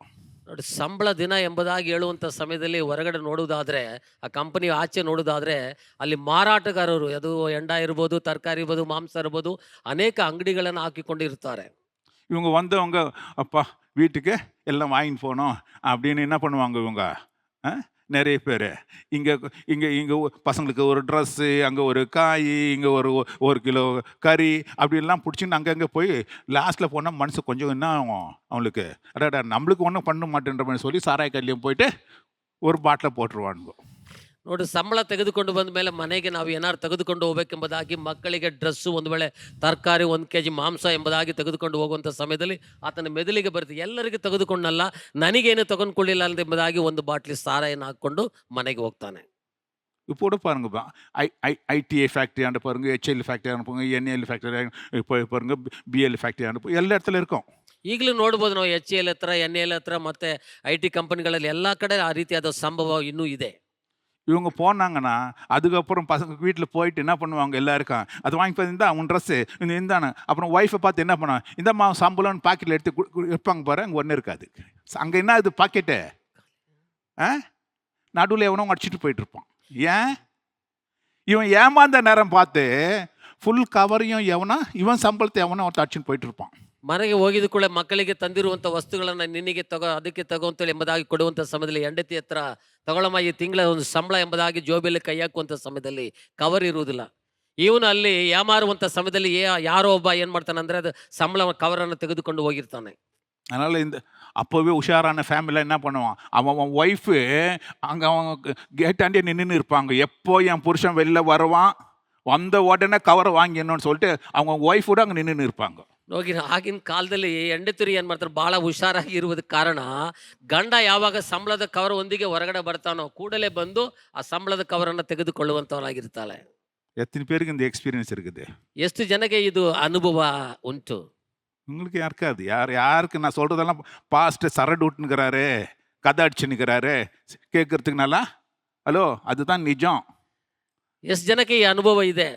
ನೋಡಿ, ಸಂಬಳ ದಿನ ಎಂಬುದಾಗಿ ಹೇಳುವಂಥ ಸಮಯದಲ್ಲಿ ಹೊರಗಡೆ ನೋಡುವುದಾದ್ರೆ, ಆ ಕಂಪನಿ ಆಚೆ ನೋಡುವುದಾದ್ರೆ, ಅಲ್ಲಿ ಮಾರಾಟಗಾರರು, ಅದು ಎಂಡ ಇರ್ಬೋದು, ತರಕಾರಿ ಇರ್ಬೋದು, ಮಾಂಸ ಇರ್ಬೋದು, ಅನೇಕ ಅಂಗಡಿಗಳನ್ನು ಹಾಕಿಕೊಂಡಿರ್ತಾರೆ. இவங்க வந்தவங்க, அப்பா வீட்டுக்கு எல்லாம் வாங்கின்னு போனோம் அப்படின்னு என்ன பண்ணுவாங்க இவங்க, நிறைய பேர் இங்கே இங்கே இங்கே பசங்களுக்கு ஒரு ட்ரெஸ்ஸு, அங்கே ஒரு காய், இங்கே ஒரு கிலோ கறி அப்படிலாம் பிடிச்சின்னு அங்கங்கே போய் லாஸ்ட்டில் போனால் மனசு கொஞ்சம் என்ன ஆகும் அவங்களுக்கு, அடாடா நம்மளுக்கு ஒன்றும் பண்ண மாட்டேன்ற மாதிரி சொல்லி சாராய கல்லையும் போயிட்டு ஒரு பாட்டில் போட்டுருவானுங்க. ನೋಡಿ, ಸಂಬಳ ತೆಗೆದುಕೊಂಡು ಬಂದ ಮೇಲೆ ಮನೆಗೆ ನಾವು ಏನಾದ್ರು ತೆಗೆದುಕೊಂಡು ಹೋಗ್ಬೇಕೆಂಬುದಾಗಿ, ಮಕ್ಕಳಿಗೆ ಡ್ರೆಸ್ಸು, ಒಂದು ವೇಳೆ ತರಕಾರಿ, 1 kg ಮಾಂಸ ಎಂಬುದಾಗಿ ತೆಗೆದುಕೊಂಡು ಹೋಗುವಂಥ ಸಮಯದಲ್ಲಿ ಆತನ ಮೆದುಳಿಗೆ ಬರುತ್ತೆ, ಎಲ್ಲರಿಗೂ ತೆಗೆದುಕೊಂಡಲ್ಲ, ನನಗೇನು ತೆಗೆದುಕೊಳ್ಳಿಲ್ಲ ಎಂಬುದಾಗಿ ಒಂದು ಬಾಟ್ಲಿ ಸಾರಾಯನ್ನು ಹಾಕ್ಕೊಂಡು ಮನೆಗೆ ಹೋಗ್ತಾನೆ. இப்போ கூட பாருங்கப்பா, ஐடிஐ ஃபேக்ட்ரி ஆண்டு பாருங்க, HL ஃபேக்ட்ரி அனுப்புங்க, NL ஃபேக்ட்ரி இப்போ பாருங்க, BL ஃபேக்ட்ரி அனுப்பு, எல்லா இடத்துல இருக்கும். ಈಗಲೂ ನೋಡ್ಬೋದು ನಾವು, HL ಹತ್ರ, NL ಹತ್ರ ಮತ್ತು IT ಕಂಪನಿಗಳಲ್ಲಿ ಎಲ್ಲ ಕಡೆ ಆ ರೀತಿಯಾದ ಸಂಭವ ಇನ್ನೂ ಇದೆ. இவங்க போனாங்கன்னா அதுக்கப்புறம் பசங்க வீட்டில் போயிட்டு என்ன பண்ணுவாங்க, எல்லாருக்கும் அது வாங்கி பார்த்தா உன் ட்ரெஸ்ஸு இந்தானே. அப்புறம் ஒய்ஃபை பார்த்து என்ன பண்ணுவாங்க, இந்த சம்பளம்னு பாக்கெட்டில் எடுத்து வைப்பாங்க பாரு, அங்கே ஒன்றும் இருக்காது. அங்கே என்ன இது பாக்கெட்டு, நடுவில் எவனோ அடிச்சுட்டு போயிட்டுருப்பான். ஏன், இவன் ஏமாந்த நேரம் பார்த்து ஃபுல் கவரையும் எவனா, இவன் சம்பளத்தை எவனோ ஒருத்த அடிச்சுட்டு போயிட்டு இருப்பான். ಮನೆಗೆ ಹೋಗಿದ ಕೂಡ ಮಕ್ಕಳಿಗೆ ತಂದಿರುವಂಥ ವಸ್ತುಗಳನ್ನು ನಿನಗೆ ಅದಕ್ಕೆ ತಗೋ ಅಂತೇಳಿ ಎಂಬುದಾಗಿ ಕೊಡುವಂಥ ಸಮಯದಲ್ಲಿ ಹೆಂಡತಿ ಹತ್ರ ತಗೊಳಮ್ಮ ಈ ತಿಂಗಳ ಒಂದು ಸಂಬಳ ಎಂಬುದಾಗಿ ಜೋಬಿಯಲ್ಲಿ ಕೈ ಹಾಕುವಂಥ ಸಮಯದಲ್ಲಿ ಕವರ್ ಇರುವುದಿಲ್ಲ. ಇವನು ಅಲ್ಲಿ ಯಾಮಾರುವಂಥ ಸಮಯದಲ್ಲಿ ಯಾರೋ ಒಬ್ಬ ಏನು ಮಾಡ್ತಾನೆ ಅಂದರೆ, ಅದು ಸಂಬಳ ಕವರನ್ನು ತೆಗೆದುಕೊಂಡು ಹೋಗಿರ್ತಾನೆ. அதனால் அப்போவே உஷாரான ஃபேமிலியில் என்ன பண்ணுவான், அவன் ஒய்ஃபு அங்கே அவன் கேட்டாண்டே நின்றுன்னு இருப்பாங்க. எப்போ என் புருஷன் வெளில வருவான், வந்த உடனே கவரை வாங்கிடணும்னு சொல்லிட்டு அவங்க ஒய்ஃபோட அங்கே நின்றுன்னு இருப்பாங்க. ಹೋಗಿ ಆಗಿನ ಕಾಲದಲ್ಲಿ ಹೆಂಡತಿರು ಏನು ಮಾಡ್ತಾರೆ, ಭಾಳ ಹುಷಾರಾಗಿ ಇರುವುದಕ್ಕೆ ಕಾರಣ, ಗಂಡ ಯಾವಾಗ ಸಂಬಳದ ಕವರ್ ಒಂದಿಗೆ ಹೊರಗಡೆ ಬರ್ತಾನೋ ಕೂಡಲೇ ಬಂದು ಆ ಸಂಬಳದ ಕವರನ್ನು ತೆಗೆದುಕೊಳ್ಳುವಂಥವನಾಗಿರ್ತಾಳೆ. எத்தனை பேருக்கு இந்த எக்ஸ்பீரியன்ஸ் இருக்குது? ಎಷ್ಟು ಜನಕ್ಕೆ ಇದು ಅನುಭವ ಉಂಟು? உங்களுக்கு யாருக்காது, யாருக்கு நான் சொல்கிறதெல்லாம் பாஸ்ட்டு சரடு விட்டுனுக்கிறாரு, கதை அடிச்சுன்னுக்கிறாரு கேட்குறதுக்கு நல்லா, ஹலோ அதுதான் நிஜம். ಎಷ್ಟು ಜನಕ್ಕೆ ಈ ಅನುಭವ ಇದೆ?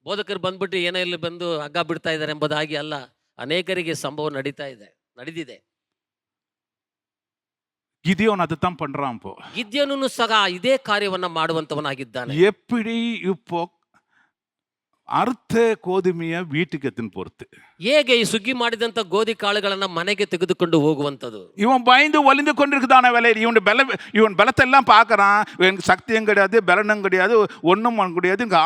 ಬೋಧಕರು ಬಂದ್ಬಿಟ್ಟು ಏನೋ ಇಲ್ಲಿ ಬಂದು ಹಗ್ಗ ಬಿಡ್ತಾ ಇದ್ದಾರೆ ಎಂಬುದಾಗಿ ಅಲ್ಲ, ಅನೇಕರಿಗೆ ಸಂಭವ ನಡೆದಿದೆ. கிதியோன் அதுதான் பண்றான். இப்போ ಗಿದ್ಯೋನನು ಸಹ ಇದೇ ಕಾರ್ಯವನ್ನ ಮಾಡುವಂತವನಾಗಿದ್ದಾನೆ. எப்படி இப்போ ಅರ್ಥ கோதுமையை வீட்டுக்கு எடுத்துன்னு போறது, ಹೇಗೆ ಈ ಸುಗ್ಗಿ ಮಾಡಿದಂತ ಗೋಧಿ ಕಾಳುಗಳನ್ನ ಮನೆಗೆ ತೆಗೆದುಕೊಂಡು ಹೋಗುವಂಥದ್ದು. இவன் பயந்து ஒளிந்து கொண்டிருக்குதான வேலையில் இவன் பலத்தை எல்லாம் பார்க்கறான். எனக்கு சக்தியும் கிடையாது, பலனும் கிடையாது, ஒன்றும் கிடையாது. இங்கே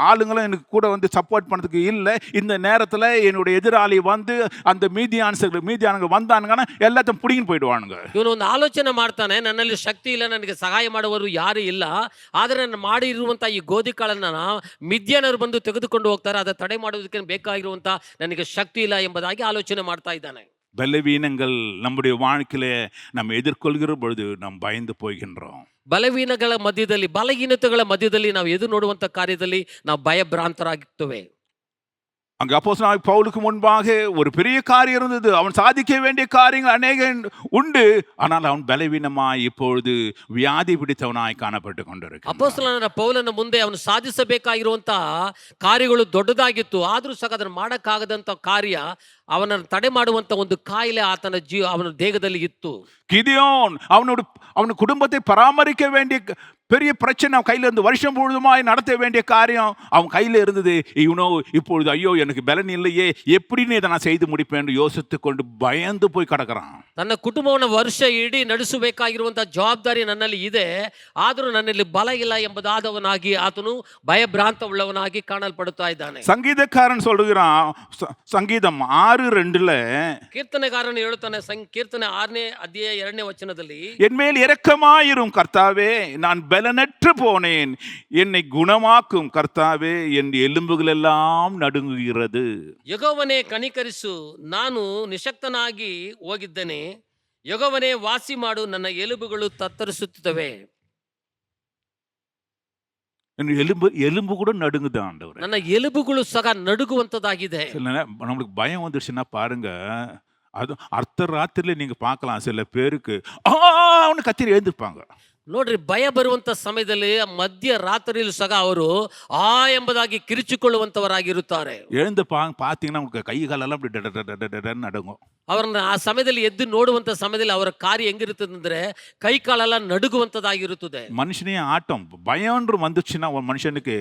ஆளுங்களும் எனக்கு கூட வந்து சப்போர்ட் பண்ணதுக்கு இல்லை. இந்த நேரத்தில் என்னுடைய எதிராளி வந்து அந்த மீதியானுங்க வந்தானுங்கன்னா எல்லாத்தையும் பிடிங்கின்னு போயிடுவானுங்க. ಇವನು ಒಂದು ಆಲೋಚನೆ ಮಾಡ್ತಾನೆ, ನನ್ನಲ್ಲಿ ಶಕ್ತಿ ಇಲ್ಲ, ನನಗೆ ಸಹಾಯ ಮಾಡುವರು ಯಾರು ಇಲ್ಲ, ಆದರೆ ನಾನು ಮಾಡಿರುವಂತ ಈ ಗೋಧಿ ಕಾಳನ್ನ ಮಿದ್ಯಾನರು ಬಂದು ತೆಗೆದುಕೊಂಡು ಹೋಗ್ತಾರೆ, அதை ತಡೆ ಮಾಡುವುದಕ್ಕೆ ಬೇಕಾಗಿರುವಂತ ನನಗೆ ಶಕ್ತಿ ಇಲ್ಲ ಎಂಬುದಾಗಿ ಆಲೋಚನೆ ಮಾಡ್ತಾ ಇದ್ದಾನೆ. பலவீனங்கள் நம்முடைய வாழ்க்கையில நம்ம எதிர்கொள்கிற பொழுது நாம் பயந்து போகின்றோம். ಬಲವೀನಗಳ ಮಧ್ಯದಲ್ಲಿ ಬಲಹೀನತೆಗಳ ಮಧ್ಯದಲ್ಲಿ ನಾವು ಎದುರು ನೋಡುವಂತ ಕಾರ್ಯದಲ್ಲಿ ನಾವು ಭಯಭ್ರಾಂತರಾಗುತ್ತೇವೆ. அங்க அப்போஸ்தலனாகிய பவுலுக்கு முன்பாக ஒரு பெரிய காரியம் இருந்தது. அவன் சாதிக்க வேண்டிய காரியங்கள் அநேகம் உண்டு. ஆனால் அவன் பலவீனமாய் இப்பொழுது வியாதி பிடித்தவனாய் காணப்பட்டு கொண்டிருக்கிறான். ಅಪೊಸ್ತಲನಾದ ಪೌಲನ ಮುಂದೆ ಅವನು ಸಾಧಿಸಬೇಕಾಗಿರುವಂತ ಕಾರ್ಯಗಳು ದೊಡ್ಡದಾಗಿತ್ತು. ಆದ್ರೂ ಸಹ ಅದನ್ನು ಮಾಡಕ್ಕಾಗದಂತ ಕಾರ್ಯ ಅವನನ್ನು ತಡೆ ಮಾಡುವಂತ ಒಂದು ಕಾಯಿಲೆ ಆತನ ಅವನ ದೇಹದಲ್ಲಿ ಇತ್ತು. கிதியோன் அவனோட குடும்பத்தை பராமரிக்க வேண்டிய பெரிய பிரச்சனை அவன் கையில இருந்து வருஷம் முழுதுமாய் நடத்த வேண்டிய காரியம் அவன் கையில இருந்தது. இவனோ இப்பொழுது ஐயோ எனக்கு பலன் இல்லையே, எப்படின்னு இதை நான் செய்து முடிப்பேன் என்று யோசித்து கொண்டு பயந்து போய் கிடக்கிறான். ತನ್ನ ಕುಟುಂಬವನ್ನು ವರ್ಷ ಇಡೀ ನಡೆಸಬೇಕಾಗಿರುವಂತಹ ಜವಾಬ್ದಾರಿ ನನ್ನಲ್ಲಿ ಇದೆ, ಆದರೂ ನನ್ನಲ್ಲಿ ಬಲ ಇಲ್ಲ ಎಂಬುದಾದವನಾಗಿ ಆತನು ಭಯಭ್ರಾಂತ ಉಳ್ಳವನಾಗಿ ಕಾಣಲ್ಪಡುತ್ತಾ ಇದ್ದಾನೆ. சங்கீதக்காரன் சொல்லுகிறான், சங்கீதம் 6:2 ಕೀರ್ತನೆಗಾರನು ಹೇಳುತ್ತಾನೆ, ಕೀರ್ತನೆ 6ನೇ ಅಧ್ಯಾಯ 2ನೇ ವಚನದಲ್ಲಿ, என்மேல் இரக்கமாயிரும் கர்த்தாவே, நான் பலனற்று போனேன், என்னை குணமாக்கும் கர்த்தாவே, என் எலும்புகள் எல்லாம் நடுங்குகிறது. ಯೆಹೋವನೇ ಕನಿಕರಿಸು, ನಾನು ನಿಶಕ್ತನಾಗಿ ಹೋಗಿದ್ದೇನೆ, ಯೆಹೋವನೇ ವಾಸಿ ಮಾಡು, ನನ್ನ ಎಲುಬುಗಳು ತತ್ತರಿಸುತ್ತವೆ. என் எலும்பு கூட நடுங்குது ஆண்டவரே. ನನ್ನ ಎಲುಬುಗಳು ಸಹ ನಡುಗುವಂತದಾಗಿದೆ. நம்மளுக்கு பயம் வந்துருச்சுன்னா பாருங்க, அது அர்த்த ராத்திரில நீங்க பார்க்கலாம் சில பேருக்கு அவனு கத்திரி எழுந்திருப்பாங்க. ನೋಡ್ರಿ, ಭಯ ಬರುವಂತ ಸಮಯದಲ್ಲಿ ಮಧ್ಯ ರಾತ್ರಿಯಲ್ಲೂ ಸಹ ಅವರು ಆ ಎಂಬುದಾಗಿ ಕಿರಿಚಿಕೊಳ್ಳುವಂತವರಾಗಿರುತ್ತಾರೆ. எழுந்து பார்த்தீங்கன்னா உங்களுக்கு கை காலெல்லாம் அப்படி நடுங்கும். ಅವರನ್ನ ಆ ಸಮಯದಲ್ಲಿ ಎದ್ದು ನೋಡುವಂತ ಸಮಯದಲ್ಲಿ ಅವರ ಕಾರ್ಯ ಹೆಂಗಿರುತ್ತದೆ ಅಂದ್ರೆ ಕೈ ಕಾಲೆಲ್ಲ ನಡುಗುವಂತದಾಗಿರುತ್ತದೆ. மனுஷனே ஆட்டம், பயம்ன்று வந்துச்சுன்னா ஒரு மனுஷனுக்கு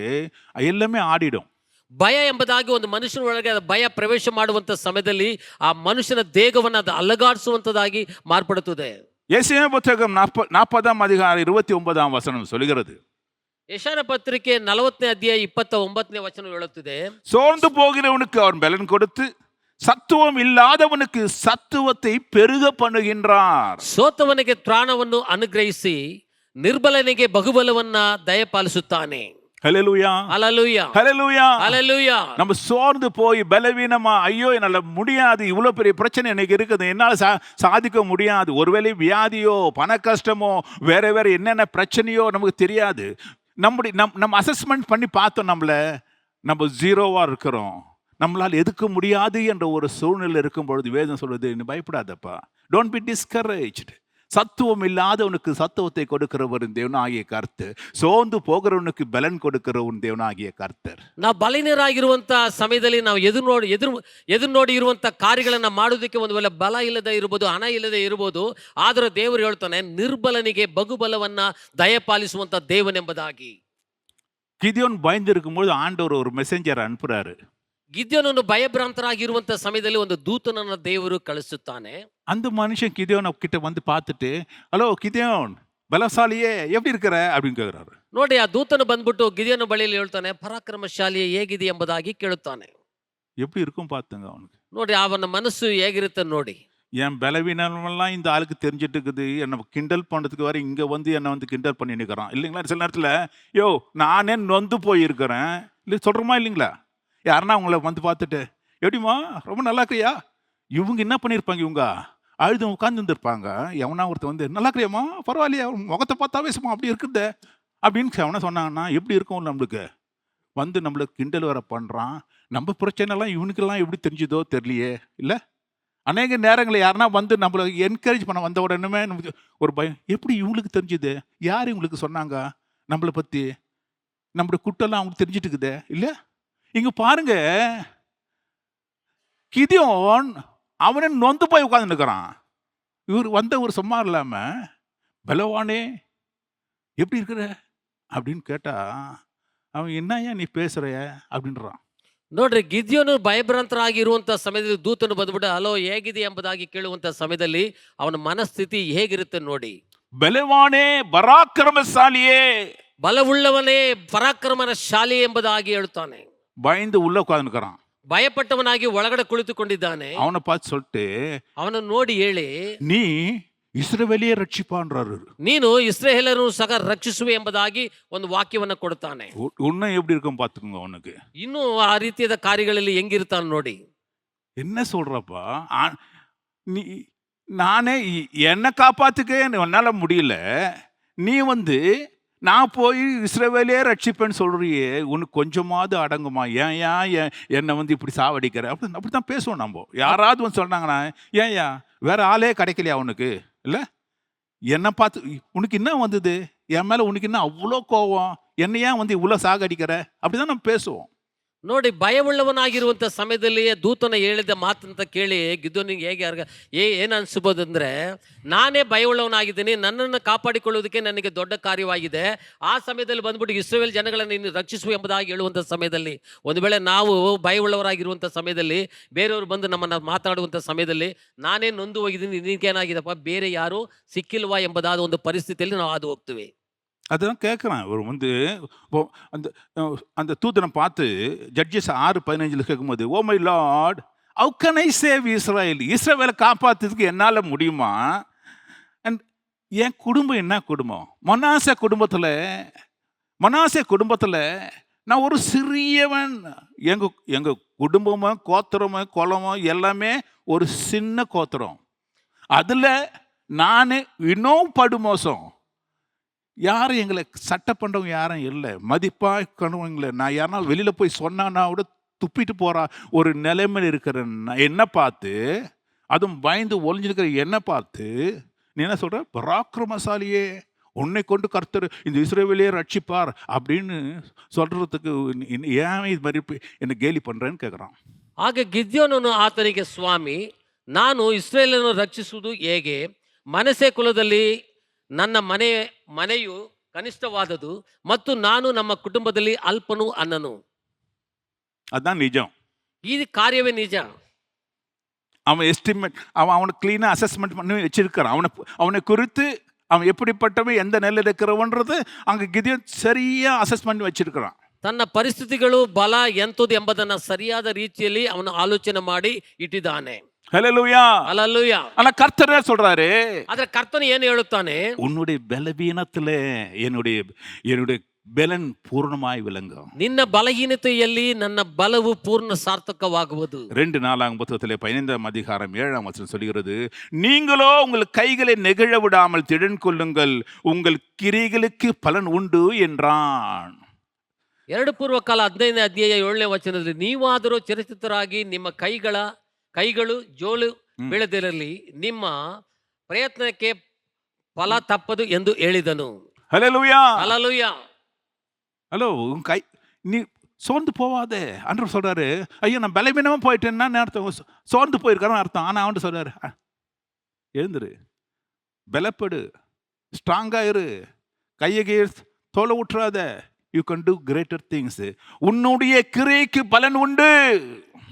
எல்லாமே ஆடிடும். ಭಯ ಎಂಬುದಾಗಿ ಒಂದು ಮನುಷ್ಯನ ಒಳಗೆ ಭಯ ಪ್ರವೇಶ ಮಾಡುವಂತ ಸಮಯದಲ್ಲಿ ಆ ಮನುಷ್ಯನ ದೇಹವನ್ನು ಅದು ಅಲಗಾಡಿಸುವಂತದಾಗಿ ಮಾರ್ಪಡುತ್ತದೆ. ஏசாயா புத்தகம் 40ஆம் அதிகாரம் 29ஆம் வசனம் சொல்லுகிறது, ಯೆಶಾಯನ ಪತ್ರಿಕೆ 40ನೇ ಅಧ್ಯಾಯ 29ನೇ ವಚನ ಹೇಳುತ್ತದೆ, சோர்ந்து போகிறவனுக்கு அவர் பலன் கொடுத்து சத்துவம் இல்லாதவனுக்கு சத்துவத்தை பெருக பண்ணுகின்றார். ಸೋತವನಿಗೆ ತ್ರಾಣವನ್ನು ಅನುಗ್ರಹಿಸಿ ನಿರ್ಬಲನಿಗೆ ಬಹುಬಲವನ್ನ ದಯಪಾಲಿಸುತ್ತಾನೆ. ஹல்லேலூயா, ஹல்லேலூயா, ஹல்லேலூயா, ஹல்லேலூயா. நம்ம சோர்ந்து போய் பலவீனமா, ஐயோ என்னால முடியாது, இவ்வளவு பெரிய பிரச்சனை எனக்கு இருக்குது, என்னால சாதிக்க முடியாது, ஒருவேளை வியாதியோ பண கஷ்டமோ வேற வேற என்னென்ன பிரச்சனையோ நமக்கு தெரியாது. நம்ம அசஸ்மெண்ட் பண்ணி பார்த்தோம், நம்ம ஜீரோவா இருக்கிறோம், நம்மளால் எதுக்க முடியாது என்ற ஒரு சூழ்நிலை இருக்கும் பொழுது வேதம் சொல்வது, நீ பயப்படாதப்பா, டோன்ட் பி டிஸ்கரேஜ்டு. சத்துவம் இல்லாதவனுக்கு சத்துவத்தை கொடுக்கிறவர் தேவனாகிய கர்த்தர், சோர்ந்து போகிறவனுக்கு பலன் கொடுக்கிறவன் தேவனாகிய கர்த்தர். ನಾವು ಬಲಹೀನರಾಗಿರುವಂತ ಸಮಯದಲ್ಲಿ ನಾವು ಎದುರು ನೋಡಿ ಇರುವಂತ ಕಾರ್ಯಗಳನ್ನ ಮಾಡೋದಕ್ಕೆ ಒಂದು ವೇಳೆ ಬಲ ಇಲ್ಲದೆ ಇರಬಹುದು, ಹಣ ಇಲ್ಲದೆ ಇರಬಹುದು, ಆದ್ರೆ ದೇವರು ಹೇಳ್ತಾನೆ ನಿರ್ಬಲನಿಗೆ ಬಹುಬಲವನ್ನ ದಯಪಾಲಿಸುವಂತ ದೇವನೆಂಬುದಾಗಿ. கிதியோன் பயந்து இருக்கும்போது ஆண்டவர் ஒரு மெசேஞ்சர் அனுப்புறாரு. ಗಿದ್ಯೋನನ್ನು ಭಯಭ್ರಾಂತರಾಗಿರುವಂತ ಸಮಯದಲ್ಲಿ ಒಂದು ದೂತನನ್ನ ದೇವರು ಕಳಿಸುತ್ತಾನೆ. அந்த மனுஷன் கிதியோன் கிட்ட வந்து பார்த்துட்டு, ஹலோ கிதியோன் பலசாலியே எப்படி இருக்கிற அப்படின்னு கேட்கிறாரு. ನೋಡಿ, ಆ ದೂತನು ಬಂದ್ಬಿಟ್ಟು ಗಿದ್ಯೋನ ಬಳಿಯಲ್ಲಿ ಹೇಳ್ತಾನೆ, ಪರಾಕ್ರಮಶಾಲಿಯೇ ಹೇಗಿದೆ ಎಂಬುದಾಗಿ ಕೇಳುತ್ತಾನೆ. எப்படி இருக்கும் பார்த்துங்க அவனுக்கு. ನೋಡಿ, ಅವನ ಮನಸ್ಸು ಹೇಗಿರುತ್ತೆ ನೋಡಿ. என் பலவீனமெல்லாம் இந்த ஆளுக்கு தெரிஞ்சிட்டு இருக்குது, என்னை கிண்டல் பண்ணுறதுக்கு வர இங்கே வந்து என்னை வந்து கிண்டல் பண்ணி நிற்கிறான் இல்லைங்களா. சில நேரத்தில் யோ நானே நொந்து போயிருக்கிறேன் இல்லை சொல்கிறோமா இல்லைங்களா. யாருன்னா அவங்கள வந்து பார்த்துட்டு, எப்படிமா ரொம்ப நல்லா இருக்கிறியா, இவங்க என்ன பண்ணியிருப்பாங்க, இவங்க அழுது உட்காந்து இருந்திருப்பாங்க, எவனா ஒருத்தர் வந்து நல்லா இருக்கிறியாம்மா பரவாயில்லையா, முகத்தை பார்த்தாவே சும்மா அப்படி இருக்குது அப்படின்னு எவனா சொன்னாங்கன்னா எப்படி இருக்கும் நம்மளுக்கு. வந்து நம்மளுக்கு கிண்டல் வர பண்ணுறான். நம்ம பிரச்சனைலாம் இவனுக்கெல்லாம் எப்படி தெரிஞ்சுதோ தெரியலையே இல்லை. அநேக நேரங்களில் யாருன்னா வந்து நம்மளை என்கரேஜ் பண்ண வந்த உடனே நமக்கு ஒரு பயம், எப்படி இவங்களுக்கு தெரிஞ்சுது, யார் இவங்களுக்கு சொன்னாங்க நம்மளை பற்றி, நம்மளுடைய குட்டெல்லாம் அவங்களுக்கு தெரிஞ்சிட்டு இருக்குதே இல்லை. இங்க பாருங்க, கிதியோன் அவனை நொந்து போய் உட்கார்ந்து நிற்கிறான். இவர் வந்தவர் சும்மா இல்லாம, பலவானே எப்படி இருக்கிற அப்படின்னு கேட்டா, அவன் என்னையா நீ பேசுற அப்படின்றான். ನೋಡ್ರಿ, ಗಿದ್ಯೋನು ಭಯಭ್ರಾಂತರಾಗಿ ಇರುವಂತ ಸಮಯದಲ್ಲಿ ದೂತನು ಬಂದ್ಬಿಟ್ಟು ಹಲೋ ಹೇಗಿದೆ ಎಂಬುದಾಗಿ ಕೇಳುವಂತ ಸಮಯದಲ್ಲಿ ಅವನ ಮನಸ್ಥಿತಿ ಹೇಗಿರುತ್ತೆ ನೋಡಿ. பலவானே பராக்கிரமசாலியே, ಬಲವುಳ್ಳವನೇ ಪರಾಕ್ರಮನ ಶಾಲಿ ಎಂಬುದಾಗಿ ಹೇಳ್ತಾನೆ. பயந்து உள்ள உட்கார்ந்துக்கிறான். ಭಯಪಟ್ಟವನಾಗಿ ಒಳಗಡೆ ಕುಳಿತುಕೊಂಡಿದ್ದಾನೆ. அவனை பார்த்து சொல்லிட்டு, ಅವನನ್ನು ನೋಡಿ ಹೇಳಿ, நீ இஸ்ரவேலியை ரட்சிப்பான்றாரு. ನೀನು ಇಸ್ರಾಯೇಲರನ್ನು ಸಹ ರಕ್ಷಿಸುವೆ ಎಂಬುದಾಗಿ ಒಂದು ವಾಕ್ಯವನ್ನ ಕೊಡ್ತಾನೆ. உன்னை எப்படி இருக்கும் பார்த்துக்கோங்க. அவனுக்கு ಇನ್ನು ಆ ರೀತಿಯಾದ ಕಾರ್ಯಗಳಲ್ಲಿ ಹೆಂಗಿರ್ತಾನೆ ನೋಡಿ. என்ன சொல்றப்பா, நீ நானே என்னை காப்பாத்துக்கே உன்னால முடியல. நீ நான் போய் இஸ்ரவேலே ரட்சிப்பேன்னு சொல்றியே, உனக்கு கொஞ்சமாவது அடங்குமா? ஏன்யா என்னை இப்படி சாவடிக்கிற? அப்படித்தான் பேசுவோம் நம்ம. யாராவது சொன்னாங்கன்னா, ஏன்யா வேற ஆளே கிடைக்கலையா உனக்கு? இல்ல என்னை பார்த்து உனக்கு என்ன வந்தது? என் மேல உனக்கு என்ன அவ்வளோ கோவம்? என்னை ஏன் இவ்வளோ சாகடிக்கிற? அப்படிதான் நம்ம பேசுவோம். ನೋಡಿ, ಭಯವುಳ್ಳವನಾಗಿರುವಂಥ ಸಮಯದಲ್ಲಿಯೇ ದೂತನ ಹೇಳಿದ ಮಾತಂತ ಕೇಳಿ ಗಿದ್ಯೋನಿಗೆ ಹೇಗೆ ಏನು ಅನಿಸ್ಬೋದು ಅಂದರೆ, ನಾನೇ ಭಯವುಳ್ಳವನಾಗಿದ್ದೀನಿ, ನನ್ನನ್ನು ಕಾಪಾಡಿಕೊಳ್ಳುವುದಕ್ಕೆ ನನಗೆ ದೊಡ್ಡ ಕಾರ್ಯವಾಗಿದೆ. ಆ ಸಮಯದಲ್ಲಿ ಬಂದ್ಬಿಟ್ಟು ಇಸ್ರಾಯೇಲ್ ಜನಗಳನ್ನು ನೀನು ರಕ್ಷಿಸು ಎಂಬುದಾಗಿ ಹೇಳುವಂಥ ಸಮಯದಲ್ಲಿ, ಒಂದು ವೇಳೆ ನಾವು ಭಯವುಳ್ಳವರಾಗಿರುವಂಥ ಸಮಯದಲ್ಲಿ ಬೇರೆಯವರು ಬಂದು ನಮ್ಮನ್ನು ಮಾತಾಡುವಂಥ ಸಮಯದಲ್ಲಿ, ನಾನೇ ನೊಂದು ಹೋಗಿದ್ದೀನಿ, ನಿನಗೇನಾಗಿದೆಪ್ಪ, ಬೇರೆ ಯಾರೂ ಸಿಕ್ಕಿಲ್ವಾ ಎಂಬುದಾದ ಒಂದು ಪರಿಸ್ಥಿತಿಯಲ್ಲಿ ನಾವು ಹಾದು ಹೋಗ್ತೀವಿ. அதான் கேட்குறான். ஒரு அந்த அந்த தூதனை பார்த்து ஜட்ஜஸ் 6:15 கேட்கும்போது, oh my Lord, how can I save Israel? இஸ்ரவேலை காப்பாற்றுறதுக்கு என்னால் முடியுமா? அண்ட் என் குடும்பம் என்ன குடும்பம்? மனாசே குடும்பத்தில் நான் ஒரு சிறியவன். எங்கள் குடும்பமும் கோத்திரமும் குலமும் எல்லாமே ஒரு சின்ன கோத்திரம். அதில் நான் இன்னும் படுமோசம். யாரும் எங்களை சட்டை பண்ணுறவங்க யாரும் இல்லை, மதிப்பாக கணுவங்கள. நான் யாருனா வெளியில் போய் சொன்னான்னா கூட துப்பிட்டு போகிறா ஒரு நிலைமையில் இருக்கிற என்னை பார்த்து, அதுவும் பயந்து ஒளிஞ்சிருக்கிற என்னை பார்த்து நீ என்ன சொல்கிற? பராக்கிரமசாலியே, உன்னை கொண்டு கர்த்தர் இந்த இஸ்ரவேலையே ரட்சிப்பார் அப்படின்னு சொல்கிறதுக்கு ஏன் இது மாதிரி என்னை கேலி பண்ணுறேன்னு கேட்குறான். ಆಗ ಗಿದ್ಯೋನನು ಆತನಿಗೆ, ಸ್ವಾಮಿ, ನಾನು ಇಸ್ರಾಯೇಲನ್ನು ರಕ್ಷಿಸುವುದು ಹೇಗೆ? ಮನಸ್ಸೆ ಕುಲದಲ್ಲಿ ನನ್ನ ಮನೆಯು ಕನಿಷ್ಠವಾದದು ಮತ್ತು ನಾನು ನಮ್ಮ ಕುಟುಂಬದಲ್ಲಿ ಅಲ್ಪನು ಅನ್ನನು. அதான் நிஜம். ಈ ಕಾರ್ಯವೇ ನಿಜ. அவன் எஸ்டிமேட் அவனை கிளீனாக அசஸ்மெண்ட் பண்ணி வச்சிருக்கிறான். அவனை குறித்து அவன் எப்படிப்பட்டவன், எந்த நிலையில் இருக்கிறவன்றது அங்கே கிதியோன் சரியாக அசஸ் பண்ணி வச்சிருக்கிறான். ತನ್ನ ಪರಿಸ್ಥಿತಿಗಳು ಬಲ ಎಂಥದ್ದು ಎಂಬುದನ್ನು ಸರಿಯಾದ ರೀತಿಯಲ್ಲಿ ಅವನು ಆಲೋಚನೆ ಮಾಡಿ ಇಟ್ಟಿದ್ದಾನೆ. ஹல்லேலூயா. அல்லேலூயா. ஆனா கர்த்தர் சொல்றாரு, ಆದ್ರೆ ಕರ್ತನು ಏನು ಹೇಳುತ್ತಾನೆ? உன்னுடைய பலவீனத்திலே என்னுடைய பலன் பூர்ணமாய் விளங்கும். ನಿನ್ನ ಬಲಹೀನತೆಯಲ್ಲಿ ನನ್ನ ಬಲವು ಪೂರ್ಣ ಸಾರ್ಥಕವಾಗುವುದು. 2 புத்தகத்திலே 15 சொல்கிறது, நீங்களோ உங்கள் கைகளை நெகிழ விடாமல் திடன் கொள்ளுங்கள், உங்கள் கிரியைகளுக்கு பலன் உண்டு என்றான். 2 ಪೂರ್ವಕಾಲ 15ನೇ ಅಧ್ಯಾಯ 7ನೇ ವಚನದಲ್ಲಿ, ನೀವಾದರೂ ಚಿರಚಿತ್ತರಾಗಿ ನಿಮ್ಮ ಕೈಗಳು ಜೋಲು ಬೀಳದಿರಲಿ, ನಿಮ್ಮ ಪ್ರಯತ್ನಕ್ಕೆ ಫಲ ತಪ್ಪದು ಎಂದು ಹೇಳಿದನು. ஹல்லேலூயா. அல்லேலூயா. ஹலோ, உன் கை நீ சோர்ந்து போவாதே. ஆண்டவர் சொல்றாரு, ஐயோ நான் பலவீனமா போயிட்டேன்னா அர்த்தம், சோர்ந்து போயிருக்கான்னு அர்த்தம். ஆனா அவன் சொல்றாரு, எழுந்துரு, பலப்படு, ஸ்ட்ராங்கா இரு, கையை தோலை விட்டுறாத, you can do greater things. உன்னுடைய கிரியைக்கு பலன் உண்டு.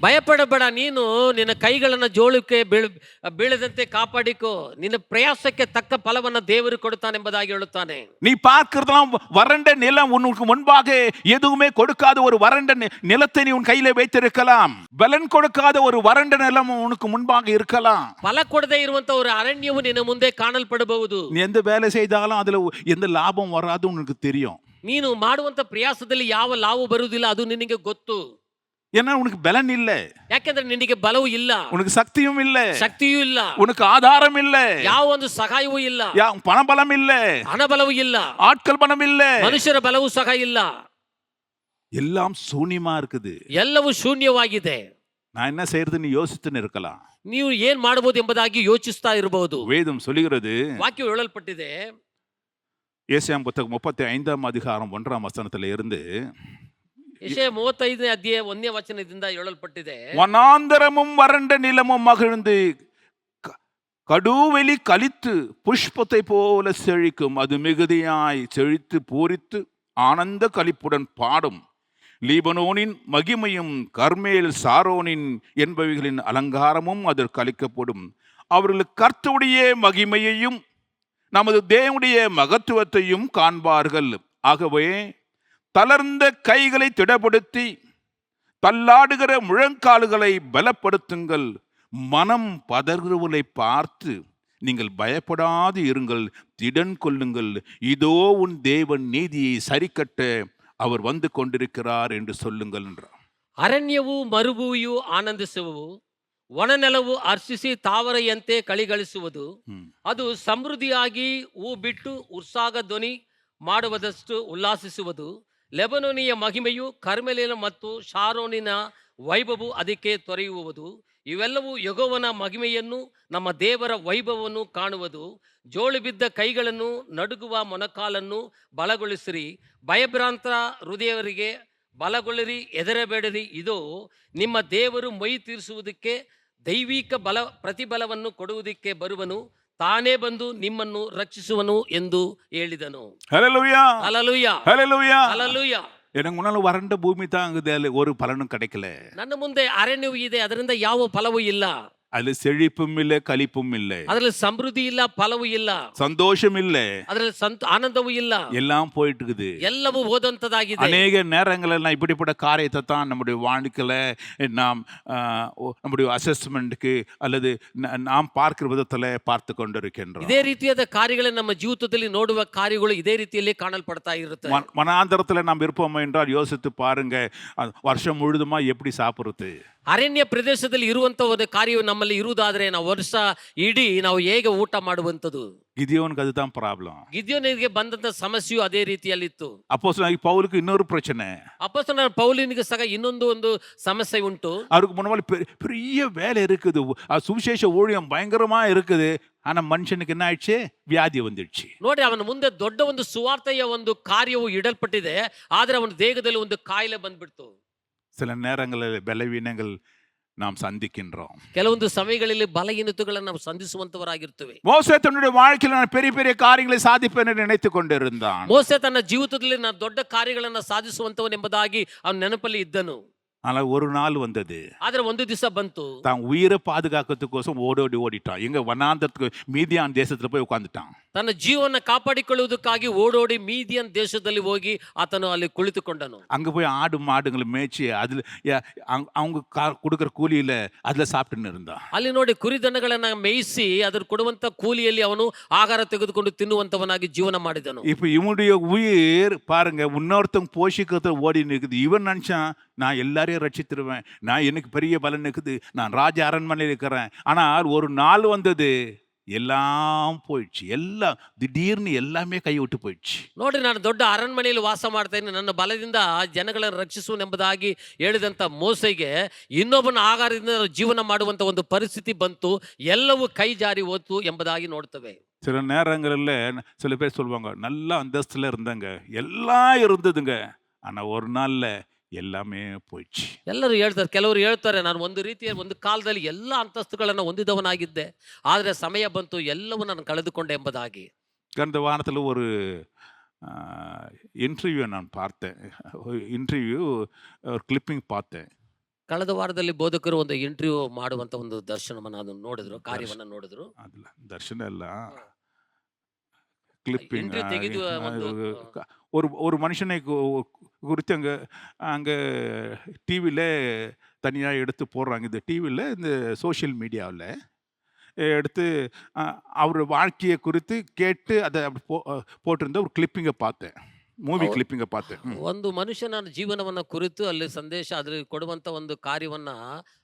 ಭಯಪಡಬೇಡ, ನೀನು ನಿನ್ನ ಕೈಗಳನ್ನು ಜೋಳಕ್ಕೆ ಬೀಳದಂತೆ ಕಾಪಾಡಿಕೋ, ನಿನ್ನ ಪ್ರಯಾಸಕ್ಕೆ ತಕ್ಕ ಫಲವನ್ನು ದೇವರು ಕೊಡುತ್ತಾನೆಂಬುದಾಗಿ ಹೇಳುತ್ತಾನೆ. நீ பார்க்கிறதெல்லாம் வறண்ட நிலம், உனக்கு முன்பாக எதுவுமே கொடுக்காத ஒரு வறண்ட நிலத்தை நீ உன் கையில வைத்திருக்கலாம். பலன் கொடுக்காத ஒரு வறண்ட நிலம் உனக்கு முன்பாக இருக்கலாம். ಫಲ ಕೊಡದೇ ಇರುವಂತ ஒரு ಅರಣ್ಯವು ನಿನ್ನ ಮುಂದೆ ಕಾಣಲ್ಪಡಬಹುದು. நீ எந்த வேலை செய்தாலும் அதுல எந்த லாபம் வராது உனக்கு தெரியும். ನೀನು ಮಾಡುವಂತ ಪ್ರಯಾಸದಲ್ಲಿ ಯಾವ ಲಾಭ ಬರುವುದಿಲ್ಲ, ಅದು ನಿನಗೆ ಗೊತ್ತು. ஏன்னா உனக்கு பலன் இல்லை, ಯಾಕೆಂದ್ರೆ ನಿನಗೆ ಬಲವು ಇಲ್ಲ, உனக்கு சக்தியும் இல்லை, ಶಕ್ತಿಯೂ ಇಲ್ಲ, உனக்கு ஆதாரம் இல்லை, ಯಾವ ಒಂದು ಸಹಾಯವೂ ಇಲ್ಲ, பணபலம் இல்லை, ಹಣಬಲವೂ ಇಲ್ಲ, ஆட்கள் பணம் இல்லை, ಮನುಷ್ಯರ ಬಲವೂ ಸಹ ಇಲ್ಲ. எல்லாம் சூன்யமா இருக்குது. ಎಲ್ಲವೂ ಶೂನ್ಯವಾಗಿದೆ. நான் என்ன செய்யறதுன்னு யோசித்துன்னு இருக்கலாம். ನೀವು ಏನ್ ಮಾಡಬಹುದು ಎಂಬುದಾಗಿ ಯೋಚಿಸ್ತಾ ಇರಬಹುದು. வேதம் சொல்லுகிறது, ವಾಕ್ಯವು ಹೇಳಲ್ಪಟ್ಟಿದೆ, ஏசாயா புத்தகம் 35 இருந்து ಯೆಶಾಯ 35ನೇ ಅಧ್ಯಾಯ 1ನೇ ವಚನದಿಂದ ಹೇಳಲ್ಪಟ್ಟಿದೆ, வனாந்தரமும் வறண்ட நிலமும் மகிழ்ந்து கடுவெளி கலித்து புஷ்பத்தை போல செழிக்கும், அது மிகுதியாய் செழித்து பூரித்து ஆனந்த களிப்புடன் பாடும். லீபனோனின் மகிமையும் கர்மேல் சாரோனின் என்பவைகளின் அலங்காரமும் அதற்கு அளிக்கப்படும். அவர்களுக்கு கர்த்தருடைய மகிமையையும் நமது தேவனுடைய மகத்துவத்தையும் காண்பார்கள். ஆகவே தளர்ந்த கைகளை திடப்படுத்தி தள்ளாடுகிற முழங்கால்களை பலப்படுத்துங்கள். மனம் பதறுவதை பார்த்து நீங்கள் பயப்படாது இருங்கள், திடன் கொள்ளுங்கள். இதோ உன் தேவன் நீதியை சரிக்கட்ட அவர் வந்து கொண்டிருக்கிறார் என்று சொல்லுங்கள் என்றார். ಅರಣ್ಯವು ಮರುಭೂಮಿಯು ಆನಂದಿಸುವವು, ಒಣನೆಲವು ಹರ್ಷಿಸಿ ತಾವರೆಯಂತೆ ಕಳಿಗಳಿಸುವುದು. ಹ್ಮ್. ಅದು ಸಮೃದ್ಧಿಯಾಗಿ ಹೂ ಬಿಟ್ಟು ಉತ್ಸಾಹ ಧ್ವನಿ ಮಾಡುವುದಷ್ಟು ಉಲ್ಲಾಸಿಸುವುದು. ಲೆಬನೋನಿಯ ಮಹಿಮೆಯು ಕರ್ಮೆಲಿನ ಮತ್ತು ಶಾರೋನಿನ ವೈಭವವು ಅದಕ್ಕೆ ತೊರೆಯುವುದು. ಇವೆಲ್ಲವೂ ಯೆಹೋವನ ಮಹಿಮೆಯನ್ನು ನಮ್ಮ ದೇವರ ವೈಭವವನ್ನು ಕಾಣುವುದು. ಜೋಳು ಬಿದ್ದ ಕೈಗಳನ್ನು ನಡುಗುವ ಮೊಣಕಾಲನ್ನು ಬಲಗೊಳಿಸಿರಿ. ಭಯಭ್ರಾಂತ ಹೃದಯವರಿಗೆ ಬಲಗೊಳ್ಳಿರಿ, ಹೆದರಬೇಡಿರಿ. ಇದು ನಿಮ್ಮ ದೇವರು ಮೈ ತೀರಿಸುವುದಕ್ಕೆ ದೈವಿಕ ಪ್ರತಿಫಲವನ್ನು ಕೊಡುವುದಕ್ಕೆ ಬರುವನು. ತಾನೇ ಬಂದು ನಿಮ್ಮನ್ನು ರಕ್ಷಿಸುವನು ಎಂದು ಹೇಳಿದನು. ஹல்லேலூயா, ಹಲ್ಲೆಲೂಯಾ, ஹல்லேலூயா. ಹಲ್ಲೆಲೂಯಾ. எனக்கு முன்னால வறண்ட பூமி தான் அங்குது, அதுல ஒரு பலனும் கிடைக்கல. ನನ್ನ ಮುಂದೆ ಅರಣ್ಯವು ಇದೆ, ಅದರಿಂದ ಯಾವ ಫಲವೂ ಇಲ್ಲ. அதுல செழிப்பும் இல்லை, களிப்பும் இல்லை, ಅದರಲ್ಲಿ ಸಮೃದ್ಧಿ ಇಲ್ಲ, ಫಲವೂ ಇಲ್ಲ, சந்தோஷம் இல்லை, ಅದರಲ್ಲಿ ಆನಂದವೂ ಇಲ್ಲ, எல்லாம் போயிட்டு இருக்குது. ಎಲ್ಲವೂ ಓದಂತದಾಗಿದೆ. அநேக நேரங்களில் நான் இப்படிப்பட்ட காரியத்தை தான் நம்முடைய வாழ்க்கையில நாம் நம்முடைய அசஸ்மெண்ட்டுக்கு அல்லது நாம் பார்க்கிற விதத்தில் பார்த்து கொண்டிருக்கின்றோம். ಇದೇ ರೀತಿಯಾದ ಕಾರ್ಯಗಳು ನಮ್ಮ ಜೀವಿತದಲ್ಲಿ ನೋಡುವ ಕಾರ್ಯಗಳು ಇದೇ ರೀತಿಯಲ್ಲಿ ಕಾಣಲ್ಪಡ್ತಾ ಇರುತ್ತೆ. வனாந்தரத்தில் நாம் இருப்போம் என்றால் யோசித்து பாருங்க, வருஷம் முழுதுமா எப்படி சாப்பிடுறது. ಅರಣ್ಯ ಪ್ರದೇಶದಲ್ಲಿ ಇರುವಂತ ಒಂದು ಕಾರ್ಯವು ನಮ್ಮಲ್ಲಿ ಇರುವುದಾದ್ರೆ ನಾವು ವರ್ಷ ಇಡೀ ನಾವು ಹೇಗೆ ಊಟ ಮಾಡುವಂಥದ್ದು. கிதியோனுக்கு அதுதான் ப்ராப்ளம். ಗಿದ್ಯೋನಿಗೆ ಬಂದಂತ ಸಮಸ್ಯೆಯು ಅದೇ ರೀತಿಯಲ್ಲಿತ್ತು. அப்போஸ்தலனாகிய பவுலுக்கு இன்னொரு பிரச்சனை. ಅಪೊಸ್ತಲನಾದ ಪೌಲನಿಗೆ ಸಹ ಇನ್ನೊಂದು ಸಮಸ್ಯೆ ಉಂಟು. அவருக்கு முன்னாடி பெரிய வேலை இருக்குது, சுவிசேஷ ஊழியம் பயங்கரமா இருக்குது. ஆனா மனுஷனுக்கு என்ன ஆயிடுச்சு? வியாதி வந்துடுச்சு. ನೋಡಿ, ಅವನ ಮುಂದೆ ದೊಡ್ಡ ಒಂದು ಸುವಾರ್ತೆಯ ಒಂದು ಕಾರ್ಯವು ಇಡಲ್ಪಟ್ಟಿದೆ, ಆದ್ರೆ ಅವನ ದೇಹದಲ್ಲಿ ಒಂದು ಕಾಯಿಲೆ ಬಂದ್ಬಿಡ್ತು. சில நேரங்களில் பலவீனங்கள் நாம் சந்திக்கின்றோம். ಕೆಲವೊಂದು ಸಮಯಗಳಲ್ಲಿ ಬಲಹೀನತೆಗಳನ್ನು ನಾವು ಸಂಧಿಸುವಂತವರಾಗಿರ್ತೇವೆ. மோசே தன்னுடைய வாழ்க்கையில் நான் பெரிய பெரிய காரியங்களை சாதிப்பேன் என்று நினைத்துக் கொண்டிருந்தான். ಮೋಸೆ ತನ್ನ ಜೀವಿತದಲ್ಲಿ ನಾನು ದೊಡ್ಡ ಕಾರ್ಯಗಳನ್ನು ಸಾಧಿಸುವಂತವನೆಂಬುದಾಗಿ ಅವನ ನೆನಪಲ್ಲಿ ಇದ್ದನು. ஆனால் ஒரு நாள் வந்தது, ಆದ್ರೆ ಒಂದು ದಿವಸ ಬಂತು, தான் உயிரை பாதுகாக்கிறதுக்கோசம் ஓடிட்டான். எங்க வனாந்தரத்துக்கு மீதியான் தேசத்துல போய் உட்கார்ந்துட்டான். ತನ್ನ ಜೀವನ ಕಾಪಾಡಿಕೊಳ್ಳುವುದಕ್ಕಾಗಿ ಓಡೋಡಿ ಮೀದಿಯನ್ ದೇಶದಲ್ಲಿ ಹೋಗಿ ಆತನು ಅಲ್ಲಿ ಕುಳಿತುಕೊಂಡನು. அங்க போய் ஆடு மாடுங்களை மேய்ச்சி அதுல அவங்க கொடுக்குற கூலியில அதுல சாப்பிட்டுன்னு இருந்தான். ಅಲ್ಲಿ ನೋಡಿ ಕುರಿದನಗಳನ್ನ ಮೇಯಿಸಿ ಅದರ ಕೊಡುವಂತ ಕೂಲಿಯಲ್ಲಿ ಅವನು ಆಹಾರ ತೆಗೆದುಕೊಂಡು ತಿನ್ನುವಂತವನಾಗಿ ಜೀವನ ಮಾಡಿದನು. இப்ப இவனுடைய உயிர் பாருங்க, இன்னொருத்தவங்க போஷிக்கிறத ஓடி நிற்குது. இவன் நினைச்சான், நான் எல்லாரையும் ரட்சித்திருவேன், நான் எனக்கு பெரிய பலன் இருக்குது, நான் ராஜ அரண்மனையில் இருக்கிறேன். ஆனால் ஒரு நாள் வந்தது, எல்லாம் போயிடுச்சு. எல்லாம் திடீர்னு எல்லாமே ಕೈ விட்டு போயிடுச்சு. ನೋಡಿ, ನಾನು ದೊಡ್ಡ ಅರಣ್ಮನೆಯಲ್ಲಿ ವಾಸ ಮಾಡ್ತೇನೆ, ನನ್ನ ಬಲದಿಂದ ಜನಗಳನ್ನು ರಕ್ಷಿಸುವನೆಂಬುದಾಗಿ ಹೇಳಿದಂತ ಮೋಸೆಗೆ ಇನ್ನೊಬ್ಬನ ಆಹಾರದಿಂದ ಜೀವನ ಮಾಡುವಂತ ಒಂದು ಪರಿಸ್ಥಿತಿ ಬಂತು. ಎಲ್ಲವೂ ಕೈ ಜಾರಿ ಹೋತು ಎಂಬುದಾಗಿ ನೋಡ್ತೇವೆ. சில நேரங்களில் சில பேர் சொல்லுவாங்க, நல்ல அந்தஸ்துல இருந்தாங்க, எல்லாம் இருந்ததுங்க, ஆனா ஒரு நாள்ல எல்லாமே போயிடுச்சு. ಎಲ್ಲರೂ ಹೇಳ್ತಾರೆ, ಕೆಲವರು ಹೇಳ್ತಾರೆ, ನಾನು ಒಂದು ರೀತಿಯ ಒಂದು ಕಾಲದಲ್ಲಿ ಎಲ್ಲ ಅಂತಸ್ತುಗಳನ್ನು ಹೊಂದಿದವನಾಗಿದ್ದೆ, ಆದರೆ ಸಮಯ ಬಂತು ಎಲ್ಲವೂ ನಾನು ಕಳೆದುಕೊಂಡೆ ಎಂಬುದಾಗಿ. கடந்த வாரத்தில் ஒரு இன்டர்வியூ நான் பார்த்தேன். ஒரு கிளிப்பிங் பார்த்தேன். ಕಳೆದ ವಾರದಲ್ಲಿ ಬೋಧಕರು ಒಂದು ಇಂಟರ್ವ್ಯೂ ಮಾಡುವಂತ ಒಂದು ದರ್ಶನವನ್ನು ನಾನು ನೋಡಿದ್ರು, ಕಾರ್ಯವನ್ನು ನೋಡಿದ್ರು. அதில் தர்ஷனம் ಇಲ್ಲ, கிளிப்பிங். ಇಂಟರ್ವ್ಯೂ ತೆಗೆದು ಒಂದು ஒரு ஒரு மனுஷனை குறித்து அங்கே அங்கே டிவியில் தனியாக எடுத்து போடுறாங்க. இந்த டிவியில் இந்த சோஷியல் மீடியாவில் எடுத்து அவர் வாழ்க்கையை குறித்து கேட்டு அதை போட்டிருந்த ஒரு கிளிப்பிங்கை பார்த்தேன், ಮೂವಿ ಕ್ಲಿಪ್ಪಿಂಗ್ பார்த்தேன். ಒಂದು ಮನುಷ್ಯನ ಜೀವನವನ್ನ ಕುರಿತು ಅಲ್ಲಿ ಸಂದೇಶ ಅದ್ರಲ್ಲಿ ಕೊಡುವಂತ ಒಂದು ಕಾರ್ಯವನ್ನ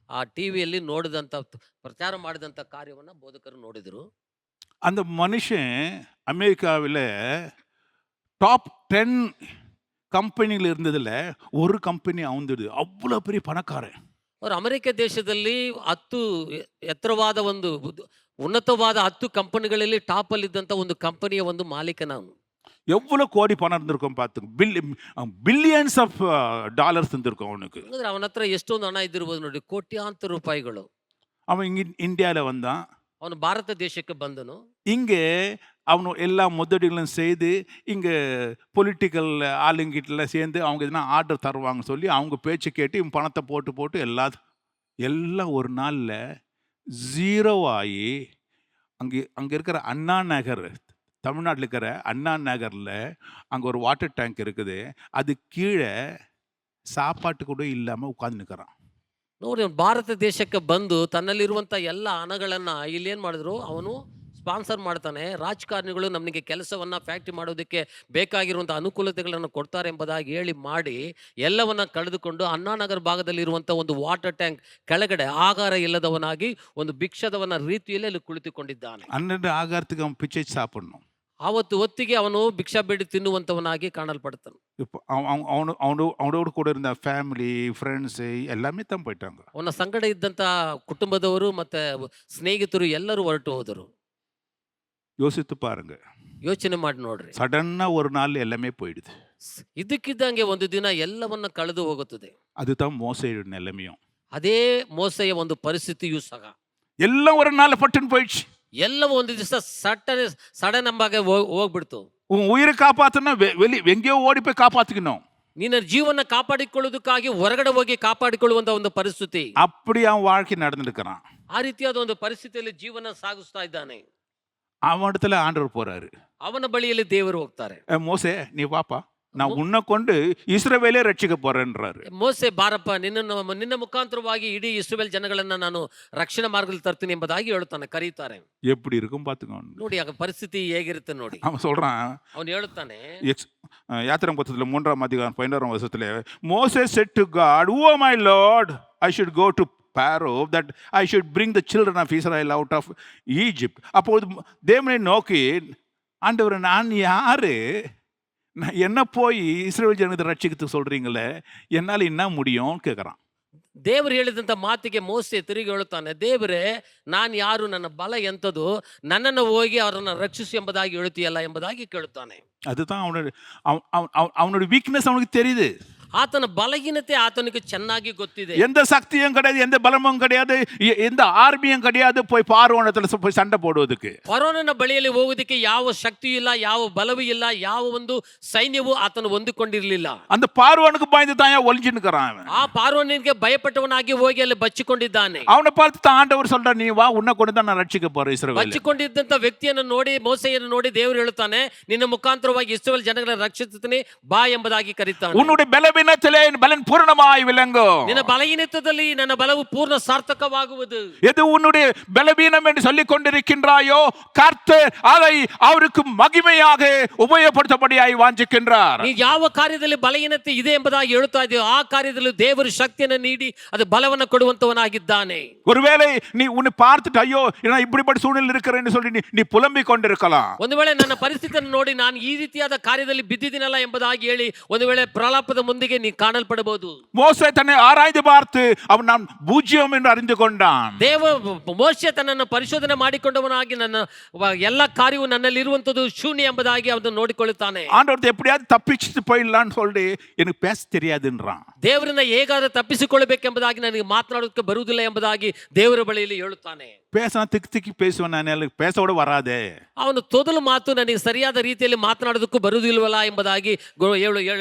ಆ ಟಿವಿಯಲ್ಲಿ ನೋಡಿದಂತ ಪ್ರಚಾರ ಮಾಡಿದಂತ ಕಾರ್ಯವನ್ನ ಬೋಧಕರು ನೋಡಿದ್ರು. அந்த மனுஷன் அமெரிக்காவில் டாப் 10 கம்பெனிகள் இருந்ததில் ஒரு கம்பெனி அவுந்துடுது. அவ்வளோ பெரிய பணக்காரன். ಅವರು ಅಮೆರಿಕ ದೇಶದಲ್ಲಿ 10 ಎತ್ತರವಾದ ಒಂದು ಉನ್ನತವಾದ 10 ಕಂಪನಿಗಳಲ್ಲಿ ಟಾಪ್ ಅಲ್ಲಿ ಇದ್ದಂತ ಒಂದು ಕಂಪನಿಯ ಒಂದು ಮಾಲೀಕ ನಾನು. எவ்வளோ கோடி பணம் இருந்திருக்கும் பார்த்துங்க. பில்லியன்ஸ் ஆஃப் டாலர்ஸ் இருந்திருக்கும் அவனுக்கு. ಅಂದ್ರೆ ಅವನ ಹತ್ರ ಎಷ್ಟೊಂದು ಹಣ ಇದ್ದಿರ್ಬೋದು ನೋಡಿ, ಕೋಟ್ಯಾಂತರ ರೂಪಾಯಿಗಳು. அவன் இங்கே இந்தியாவில் வந்தான். ಅವನು ಭಾರತ ದೇಶಕ್ಕೆ ಬಂದನು. இங்கே அவனு எல்லா முதலீடுகளும் செய்து இங்கே பொலிட்டிக்கல் ஆளுங்கிட்டலாம் சேர்ந்து அவங்க எதுனா ஆர்டர் தருவாங்கன்னு சொல்லி அவங்க பேச்சு கேட்டு இவன் பணத்தை போட்டு எல்லாம் ஒரு நாளில் ஜீரோ ஆகி அங்கே இருக்கிற அண்ணா நகர், தமிழ்நாட்டில் இருக்கிற அண்ணா நகரில் அங்கே ஒரு வாட்டர் டேங்க் இருக்குது, அது கீழே சாப்பாட்டு கூட இல்லாமல் உட்காந்து நிற்கிறான். ನೋಡಿ, ಭಾರತ ದೇಶಕ್ಕೆ ಬಂದು ತನ್ನಲ್ಲಿರುವಂತ ಎಲ್ಲ ಹಣಗಳನ್ನ ಇಲ್ಲಿ ಏನ್ ಮಾಡಿದ್ರು, ಅವನು ಸ್ಪಾನ್ಸರ್ ಮಾಡ್ತಾನೆ. ರಾಜಕಾರಣಿಗಳು ನಮಗೆ ಕೆಲಸವನ್ನ ಫ್ಯಾಕ್ಟ್ರಿ ಮಾಡೋದಕ್ಕೆ ಬೇಕಾಗಿರುವಂಥ ಅನುಕೂಲತೆಗಳನ್ನು ಕೊಡ್ತಾರೆ ಎಂಬುದಾಗಿ ಹೇಳಿ ಮಾಡಿ ಎಲ್ಲವನ್ನ ಕಳೆದುಕೊಂಡು ಅಣ್ಣಾನಗರ ಭಾಗದಲ್ಲಿರುವಂಥ ಒಂದು ವಾಟರ್ ಟ್ಯಾಂಕ್ ಕೆಳಗಡೆ ಆಹಾರ ಇಲ್ಲದವನಾಗಿ ಒಂದು ಭಿಕ್ಷದವನ ರೀತಿಯಲ್ಲಿ ಅಲ್ಲಿ ಕುಳಿತುಕೊಂಡಿದ್ದಾನೆ. அன்றைய ஆகாரத்துக்கு அவன் பிச்சை சாப்பிடணும். ಆವತ್ತು ಹೊತ್ತಿಗೆ ಅವನು ಭಿಕ್ಷಾ ಬೇಡಿ ತಿನ್ನುವಂತವನಾಗಿ ಕಾಣಲ್ಪಡ್ತಾನೆ. இப்போ அவனோடு கூட இருந்த ஃபேமிலி ஃப்ரெண்ட்ஸு எல்லாமே தான் போயிட்டாங்க. ಅವನ ಸಂಗಡ ಇದ್ದಂತ ಕುಟುಂಬದವರು ಮತ್ತೆ ಸ್ನೇಹಿತರು ಎಲ್ಲರೂ ಹೊರಟು ಹೋದರು. யோசித்து பாருங்க. ಯೋಚನೆ ಮಾಡಿ ನೋಡ್ರಿ. சடன்னா ஒரு நாள் எல்லாமே போயிடுது. ಇದಕ್ಕಿದ್ದಂಗೆ ಒಂದು ದಿನ ಎಲ್ಲವನ್ನ ಕಳೆದು ಹೋಗುತ್ತದೆ. அதுதான் மோசேயோட நிலைமையும். ಅದೇ ಮೋಸೆಯ ಒಂದು ಪರಿಸ್ಥಿತಿಯೂ ಸಹ எல்லாம் ஒரு நாள் பட்டுன்னு போயிடுச்சு. ಎಲ್ಲವೂ ಒಂದು ದಿವಸ ಸಡನ್ ಅಂಬಾಗೆ ಹೋಗ್ಬಿಡ್ತು. உன் உயிரை காப்பாத்தனா எங்கேயோ ஓடி போய் காப்பாத்திக்கணும். ನಿನ್ನ ಜೀವನ ಕಾಪಾಡಿಕೊಳ್ಳೋದಕ್ಕಾಗಿ ಹೊರಗಡೆ ಹೋಗಿ ಕಾಪಾಡಿಕೊಳ್ಳುವಂತ ಒಂದು ಪರಿಸ್ಥಿತಿ. அப்படி அவன் வாழ்க்கை நடந்துருக்கிறான். ಆ ರೀತಿಯಾದ ಒಂದು ಪರಿಸ್ಥಿತಿಯಲ್ಲಿ ಜೀವನ ಸಾಗಿಸ್ತಾ ಇದ್ದಾನೆ. அவன் இடத்துல ஆண்டவர் போறாரு. ಅವನ ಬಳಿಯಲ್ಲಿ ದೇವರು ಹೋಗ್ತಾರೆ. மோசே நீ வாப்பா, நான் உன்னை கொண்டு இஸ்ரவேலே ரட்சிக்க போறேன்றாரு. ಮೋಸೆ ಬಾರಪ್ಪ, ನಿನ್ನ ಮುಖಾಂತರವಾಗಿ ಇಡೀ ಇಸ್ರಾಯೇಲ್ ಜನಗಳನ್ನ ನಾನು ರಕ್ಷಣಾ ಮಾರ್ಗದಲ್ಲಿ ತರ್ತೀನಿ ಎಂಬುದಾಗಿ ಹೇಳುತ್ತಾನೆ, ಕರೀತಾರೆ. எப்படி இருக்கும் பாத்துக்கோ. ನೋಡಿ ಆಗ ಪರಿಸ್ಥಿತಿ ಹೇಗಿರುತ್ತೆ ನೋಡಿ. அவன் சொல்றான், ಅವನು ಹೇಳುತ್ತಾನೆ யாத்திராகமம் புத்தகத்துல 3ஆம் அதிகாரம் 16ஆம் வசனத்துல, மோசே said to God, "Oh my Lord, I should go to Pharaoh that I should bring the children of Israel out of Egypt." அப்போது தேவனை நோக்கி, ஆண்டவரே நான் யாரு, என்ன போய் இஸ்ரவேல் ஜனத்தை ரட்சிக்கிறதுக்கு சொல்றீங்களே, என்னால என்ன முடியும் கேட்கறான். ದೇವರು ಹೇಳಿದಂತ ಮಾತಿಗೆ ಮೋಸೆ ತಿರುಗಿ ಹೇಳುತ್ತಾನೆ, ದೇವರೇ ನಾನು ಯಾರು, ನನ್ನ ಬಲ ಎಂಥದು, ನನ್ನನ್ನು ಹೋಗಿ ಅವರನ್ನು ರಕ್ಷಿಸು ಎಂಬುದಾಗಿ ಹೇಳುತ್ತೀಯಲ್ಲ ಎಂಬುದಾಗಿ ಕೇಳುತ್ತಾನೆ. அதுதான் அவனோட வீக்னஸ் அவனுக்கு தெரியுது. ಆತನ ಬಲಹೀನತೆ ಆತನಿಗೆ ಚೆನ್ನಾಗಿ ಗೊತ್ತಿದೆ. எந்த சக்தியும் கிடையாது, எந்த பலமும் கிடையாது, எந்த ஆர்மியும் கிடையாது போய் பார்வோனத்துல போய் சண்டை போடுவதுக்கு. ಫರೋನನ ಬಳಿಯಲ್ಲಿ ಹೋಗುವುದಕ್ಕೆ ಯಾವ ಶಕ್ತಿಯೂ ಇಲ್ಲ, ಯಾವ ಬಲವೂ ಇಲ್ಲ, ಯಾವ ಒಂದು ಸೈನ್ಯವೂ ಆತನು ಹೊಂದಿಕೊಂಡಿರಲಿಲ್ಲ. அந்த பார்வோனுக்கு பயந்து தான் ஒளிஞ்சின்னுக்கறான். ಆ ಫಾರೋನಿಗೆ ಭಯಪಟ್ಟವನಾಗಿ ಹೋಗಿ ಅಲ್ಲಿ ಬಚ್ಚಿಕೊಂಡಿದ್ದಾನೆ. ಅವನ பார்த்து ஆண்டவர் சொல்றார், நீ வா, உன்னை கொண்டு தான் நான் ரட்சிக்க போறேன் இஸ்ரவேல். ಬಚ್ಚಿಕೊಂಡಿದ್ದಂತ ವ್ಯಕ್ತಿಯನ್ನು ನೋಡಿ, ಮೋಸೆಯನ್ನು ನೋಡಿ ದೇವರು ಹೇಳುತ್ತಾನೆ, ನಿನ್ನ ಮುಖಾಂತರವಾಗಿ ಇಸ್ರಾಯೇಲ್ ಜನಗಳನ್ನು ರಕ್ಷಿಸುತ್ತೇನೆ ಬಾ ಎಂಬುದಾಗಿ ಕರೀತಾನೆ. உன்னுடைய பலவீனத்திலே என் பலன் பூரணமாய் விளங்கும். ನಿನ್ನ ಬಲಹೀನತೆಯಲ್ಲಿ ನನ್ನ ಬಲವು ಪೂರ್ಣ ಸಾರ್ಥಕವಾಗುವುದು. எது உன்னுடைய பலவீனம் என்று சொல்லிக் கொண்டிருக்கின்றாயோ, கர்த்தர் அதை அவருக்கு மகிமையாக உபயோகப்படுத்தபடியாய் வாஞ்சிக்கின்றார். நீ ಯಾವ ಕಾರ್ಯದಲ್ಲಿ ಬಲಹೀನತೆ ಇದೆ ಎಂಬುದಾಗಿ ಹೇಳುತ್ತಾ ಇದೆಯೋ ಆ ಕಾರ್ಯದಲ್ಲಿ ದೇವರು ಶಕ್ತಿಯನ್ನು ನೀಡಿ ಅದು ಬಲವನ್ನು ಕೊಡುವಂತವನಾಗಿದ್ದಾನೆ. ஒருவேளை நீ உன்னை பார்த்துட்டு ஐயோ நான் இப்படிப்பட்ட சூழ்நிலை இருக்கிறேன்னு சொல்லி நீ புலம்பிக் கொண்டிருக்கலாம். ಒಂದು ವೇಳೆ ನನ್ನ ಪರಿಸ್ಥಿತಿಯನ್ನು ನೋಡಿ ನಾನು ಈ ರೀತಿಯಾದ ಕಾರ್ಯದಲ್ಲಿ ಬಿದ್ದಿದ್ದೀನಲ್ಲ ಎಂಬುದಾಗಿ ಹೇಳಿ ಒಂದು ವೇಳೆ ಪ್ರಲಾಪದ ಮುಂದಿಗೆ ನೀ ಕಾಣಲ್ಪಡಬಹುದು. ಮೋಸೆ ತನ್ನ ಆರಾಯ್ದು பார்த்து அவன் நான் பூஜ்யம் என்று அறிந்து கொண்டான். ಮೋಸೆ ತನ್ನನ್ನು ಪರಿಶೋಧನೆ ಮಾಡಿಕೊಂಡವನಾಗಿ ನನ್ನ ಎಲ್ಲ ಕಾರ್ಯವು ನನ್ನಲ್ಲಿ ಇರುವಂತದ್ದು ಶೂನ್ಯ ಎಂಬುದಾಗಿ ಅವನು ನೋಡಿಕೊಳ್ಳುತ್ತಾನೆ. ஆண்டவர் எப்படியாவது தப்பிச்சிட்டு போயிடலாம்னு சொல்லி எனக்கு பேச தெரியாதுன்றான். ದೇವರಿಂದ ಹೇಗಾದರೂ ತಪ್ಪಿಸಿಕೊಳ್ಳಬೇಕೆಂಬುದಾಗಿ ನನಗೆ ಮಾತನಾಡೋದಕ್ಕೆ ಬರುವುದಿಲ್ಲ ಎಂಬುದಾಗಿ ದೇವರ ಬಳಿಯಲ್ಲಿ ಹೇಳುತ್ತಾನೆ. பேசினா திக்கி திக்கி பேசுவேன், ನಾನು பேசೋட வராதே. ಅವನು ತೊದಲು ಮಾತು ನನಗೆ ಸರಿಯಾದ ರೀತಿಯಲ್ಲಿ ಮಾತನಾಡೋದಕ್ಕೂ ಬರುವುದಿಲ್ವಲ್ಲ ಎಂಬುದಾಗಿ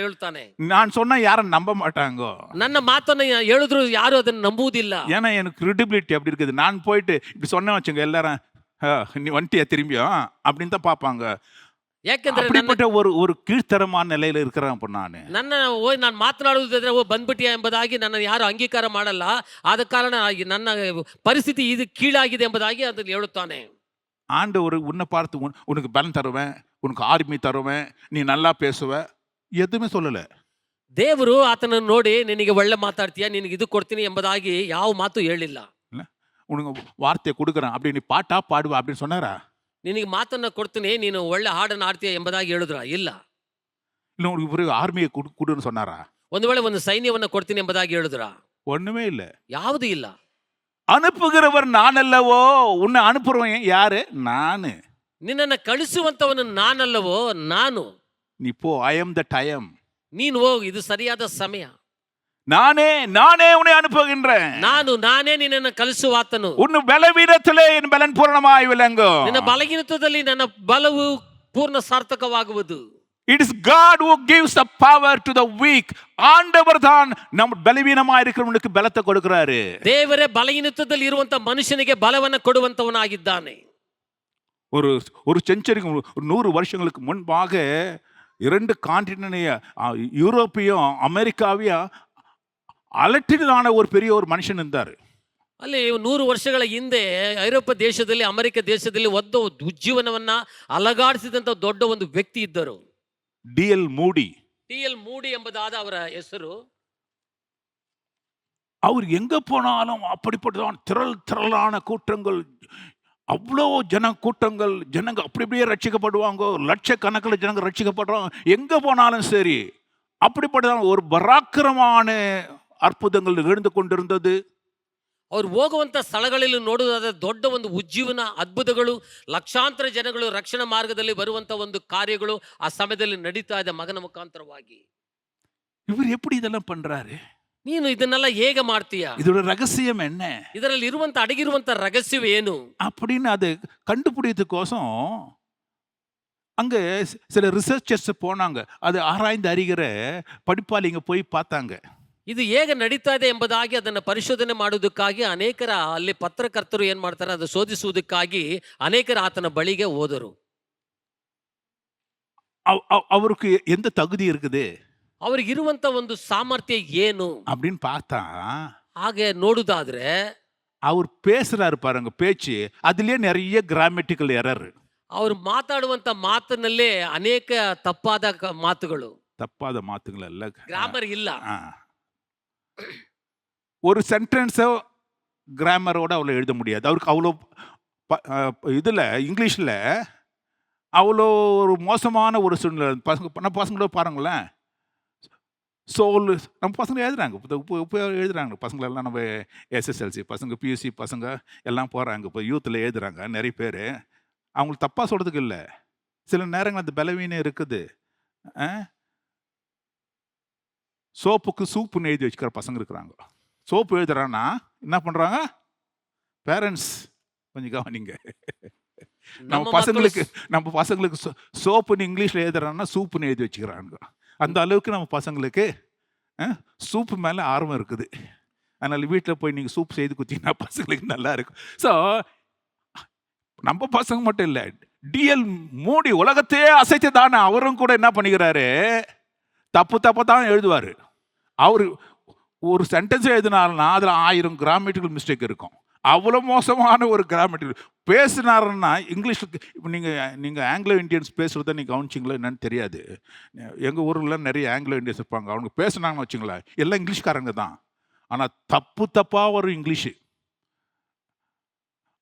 ಹೇಳುತ್ತಾನೆ. ನಾನು சொன்னா யாரும் நம்ப மாட்டாங்க. ನನ್ನ ಮಾತನ್ನ ಹೇಳಿದ್ರು ಯಾರು ಅದನ್ನು ನಂಬುವುದಿಲ್ಲ. ஏன்னா எனக்கு கிரெடிபிலிட்டி அப்படி இருக்குது. நான் போயிட்டு இப்படி சொன்னேன் வச்சுங்க, எல்லாரும் நீ வந்துட்டியா திரும்பியும் அப்படின்னு தான் பார்ப்பாங்க. ಯಾಕೆಂದ್ರೆ அப்படிப்பட்ட ஒரு கீழ்த்தரமான நிலையில இருக்கிறேன் அப்ப ನಾನು ಮಾತನಾಡುವುದಾದ್ರೆ ಬಂದ್ಬಿಟ್ಟಿಯಾ ಎಂಬುದಾಗಿ ನನ್ನ ಯಾರು ಅಂಗೀಕಾರ ಮಾಡಲ್ಲ. ಆದ ಕಾರಣ ನನ್ನ ಪರಿಸ್ಥಿತಿ ಇದು ಕೀಳಾಗಿದೆ ಎಂಬುದಾಗಿ ಅದನ್ನು ಹೇಳುತ್ತಾನೆ. ஆண்டவர் உன்னை பார்த்து உனக்கு பலன் தருவேன், உனக்கு ஆர்மி தருவேன், நீ நல்லா பேசுவ, எதுவுமே சொல்லல. ದೇವರು ಆತನನ್ನು ನೋಡಿ ನಿನಗೆ ಒಳ್ಳೆ ಮಾತಾಡ್ತೀಯಾ, ನಿನಗೆ ಇದು ಕೊಡ್ತೀನಿ ಎಂಬುದಾಗಿ ಯಾವ ಮಾತು ಹೇಳಿಲ್ಲ. உனக்கு வார்த்தையை கொடுக்குறேன் அப்படி நீ பாட்டா பாடுவ அப்படின்னு சொன்னாரா? ನಿನಗೆ ಮಾತನ್ನ ಕೊಡ್ತೀನಿ, ನೀನು ಒಳ್ಳೆ ಹಾಡನ್ನು ಆಡ್ತೀಯ ಎಂಬುದಾಗಿ ಹೇಳಿದ್ರ? ಇಲ್ಲ. ಇಲ್ಲ உனக்கு ஆர்மியை கொடுன்னு சொன்னாரா? ಒಂದು ವೇಳೆ ಒಂದು ಸೈನ್ಯವನ್ನು ಕೊಡ್ತೀನಿ ಎಂಬುದಾಗಿ ಹೇಳಿದ್ರ? ஒண்ணுமே இல்ல. ಯಾವುದು ಇಲ್ಲ. ಅನುಪುகிறவர் ನಾನಲ್ಲವೋ, ಉನ್ನ ಅನುಪುರವன் ಯಾರು? ನಾನು. ನಿನ್ನನ್ನು ಕಳಿಸುವಂತವನು ನಾನಲ್ಲವೋ, ನಾನು. ನೀ ಪೋ, ಐ ಆಮ್ ದ ಟೈಮ್. ನೀನು ಹೋಗು, ಇದು ಸರಿಯಾದ ಸಮಯ. நானே உன்னை அனுப்புகின்றேன். நானே ನಿನ್ನನ್ನು ಕಳಿಸುವಾತನು. உன் பலவீனத்திலே என் பலன் பூரணமாய் விளங்கும். ನಿನ್ನ ಬಲಹೀನತೆಯಲ್ಲಿ ನನ್ನ ಬಲವು ಪೂರ್ಣ ಸಾರ್ಥಕವಾಗುವುದು. It is God who gives the power to the weak. ஆண்டவர் தான் நம்ம பலவீனமா இருக்கிறவனுக்கு பலத்தை கொடுக்கிறாரு. ದೇವರೇ ಬಲಹೀನತೆಯಲ್ಲಿ ಇರುವಂತ ಮನುಷ್ಯನಿಗೆ ಬಲವನ್ನು ಕೊಡುವಂತವನಾಗಿದ್ದಾನೆ. ஒரு செஞ்சுரிக்கு 100 வருஷங்களுக்கு முன்பாக 2 கான்டினென்ட் யூரோப்பையும் அமெரிக்காவையும் அலட்டினான ஒரு பெரிய ஒரு மனுஷன் இருந்தார். ಅಲ್ಲಿ 100 ವರ್ಷಗಳ ಹಿಂದೆ ಐರೋಪ್ಯ ದೇಶದಲ್ಲಿ, ಅಮೆರಿಕ ದೇಶದಲ್ಲಿ ಉಜ್ಜೀವನವನ್ನ ಅಲಗಾಡಿಸಿದಂತ ದೊಡ್ಡ ಒಂದು ವ್ಯಕ್ತಿ ಇದ್ದರು. ಡಿ.ಎಲ್. ಮೂಡಿ. ಟಿ.ಎಲ್. ಮೂಡಿ ಎಂಬುದಾದ ಅವರ ಹೆಸರು. அவர் எங்க போனாலும் அப்படிப்பட்டதான் திரளான கூட்டங்கள், அவ்வளோ கூட்டங்கள், ஜனங்க அப்படி அப்படியே ரட்சிக்கப்படுவாங்க, லட்சக்கணக்கில் ஜனங்க ரட்சிக்கப்படுறாங்க. எங்க போனாலும் சரி அப்படிப்பட்டதான் ஒரு பராக்கிரமான அற்புதங்கள் நிகழ்ந்து கொண்டிருந்தது. ಅವ್ರು ಹೋಗುವಂತ ಸ್ಥಳಗಳಲ್ಲಿ ನೋಡುವುದಾದ ದೊಡ್ಡ ಒಂದು ಉಜ್ಜೀವನ ಅದ್ಭುತಗಳು, ಲಕ್ಷಾಂತರ ಜನಗಳು ರಕ್ಷಣಾ ಮಾರ್ಗದಲ್ಲಿ ಬರುವಂತ ಒಂದು ಕಾರ್ಯಗಳು ಆ ಸಮಯದಲ್ಲಿ ನಡೀತಾ ಇದೆ ಮಗನ ಮುಖಾಂತರವಾಗಿ. இவர் எப்படி இதெல்லாம் பண்றாரு? ನೀನು ಇದನ್ನೆಲ್ಲ ಹೇಗೆ ಮಾಡ್ತೀಯ? இதோட ரகசியம் என்ன ಇದರಲ್ಲಿ ಇರುವಂತ ಅಡಗಿರುವಂತ ರಹಸ್ಯವೇನು அப்படின்னு அது கண்டுபிடிக்கிறதுக்கோசம் அங்க சில ரிசர்ச்சர்ஸ் போனாங்க. அது ஆராய்ந்து அறிகிற படிப்பாளிங்க போய் பார்த்தாங்க. ಇದು ಹೇಗೆ ನಡೀತಾ ಇದೆ ಎಂಬುದಾಗಿ ಅದನ್ನು ಪರಿಶೋಧನೆ ಮಾಡುವುದಕ್ಕಾಗಿ ಅನೇಕರ ಅಲ್ಲಿ ಪತ್ರಕರ್ತರು ಏನ್ ಮಾಡ್ತಾರೆ, ಅದು ಶೋಧಿಸುವುದಕ್ಕಾಗಿ ಅನೇಕರ ಆತನ ಬಳಿಗೆ ಹೋದರು. அவருக்கு எந்த தகுதி இருக்குது ಅವ್ರಿಗಿರುವಂತ ಒಂದು ಸಾಮರ್ಥ್ಯ ಏನು அப்படின்னு பார்த்தா, ಹಾಗೆ ನೋಡುದಾದ್ರೆ அவர் பேசுறாரு பாருங்க, பேச்சு அதுலயே நிறைய கிராமட்டிக்கல் எரர். ಅವ್ರು ಮಾತಾಡುವಂತ ಮಾತಿನಲ್ಲೇ ಅನೇಕ ತಪ್ಪಾದ ಮಾತುಗಳು, தப்பாத மாத்துங்களல்ல, ಗ್ರಾಮರ್ ಇಲ್ಲ. ஒரு சென்டென்ஸோ கிராமரோட அவ்வளோ எழுத முடியாது. அவருக்கு அவ்வளோ இதில் இங்கிலீஷில் அவ்வளோ ஒரு மோசமான ஒரு சூழ்நிலை. நம்ம பசங்களோட பாருங்களேன், சோல் நம்ம பசங்க எழுதுறாங்க, இப்போ எழுதுறாங்க பசங்களெல்லாம். நம்ம எஸ்எஸ்எல்சி பசங்க, பியூசி பசங்க எல்லாம் போகிறாங்க, இப்போ யூத்தில் எழுதுறாங்க நிறைய பேர். அவங்களுக்கு தப்பாக சொல்கிறதுக்கு இல்லை, சில நேரங்கள் அந்த பலவீனம் இருக்குது. சோப்புக்கு சூப்புன்னு எழுதி வச்சுக்கிற பசங்க இருக்கிறாங்க. சோப்பு எழுதுறான்னா என்ன பண்ணுறாங்க பேரண்ட்ஸ், கொஞ்சம் கவனிங்க. நம்ம பசங்களுக்கு சோப்புன்னு இங்கிலீஷில் எழுதுறான்னா சூப்புன்னு எழுதி வச்சுக்கிறாங்க. அந்த அளவுக்கு நம்ம பசங்களுக்கு சூப்பு மேலே ஆர்வம் இருக்குது. அதனால் வீட்டில் போய் நீங்கள் சூப் செய்து குத்திங்கன்னா பசங்களுக்கு நல்லா இருக்கும். ஸோ நம்ம பசங்க மட்டும் இல்லை, டி.எல். மூடி உலகத்தையே அசைத்ததான அவரும் கூட என்ன பண்ணிக்கிறாரு, தப்பு தான் எழுதுவார். அவர் ஒரு சென்டென்ஸ் எழுதினாருன்னா அதில் 1000 கிராமட்டிக்கல் மிஸ்டேக் இருக்கும். அவ்வளோ மோசமான ஒரு கிராமட்டிக்கல் பேசினாருன்னா இங்கிலீஷுக்கு. இப்போ நீங்கள் ஆங்கிலோ இண்டியன்ஸ் பேசுகிறத நீங்கள் கவனிச்சிங்களா என்னன்னு தெரியாது. எங்கள் ஊரில் நிறைய ஆங்கிலோ இண்டியன்ஸ் இருப்பாங்க. அவங்க பேசுனாங்கன்னு வச்சுங்களேன், எல்லாம் இங்கிலீஷ்காரங்க தான், ஆனால் தப்பாக வரும் இங்கிலீஷு.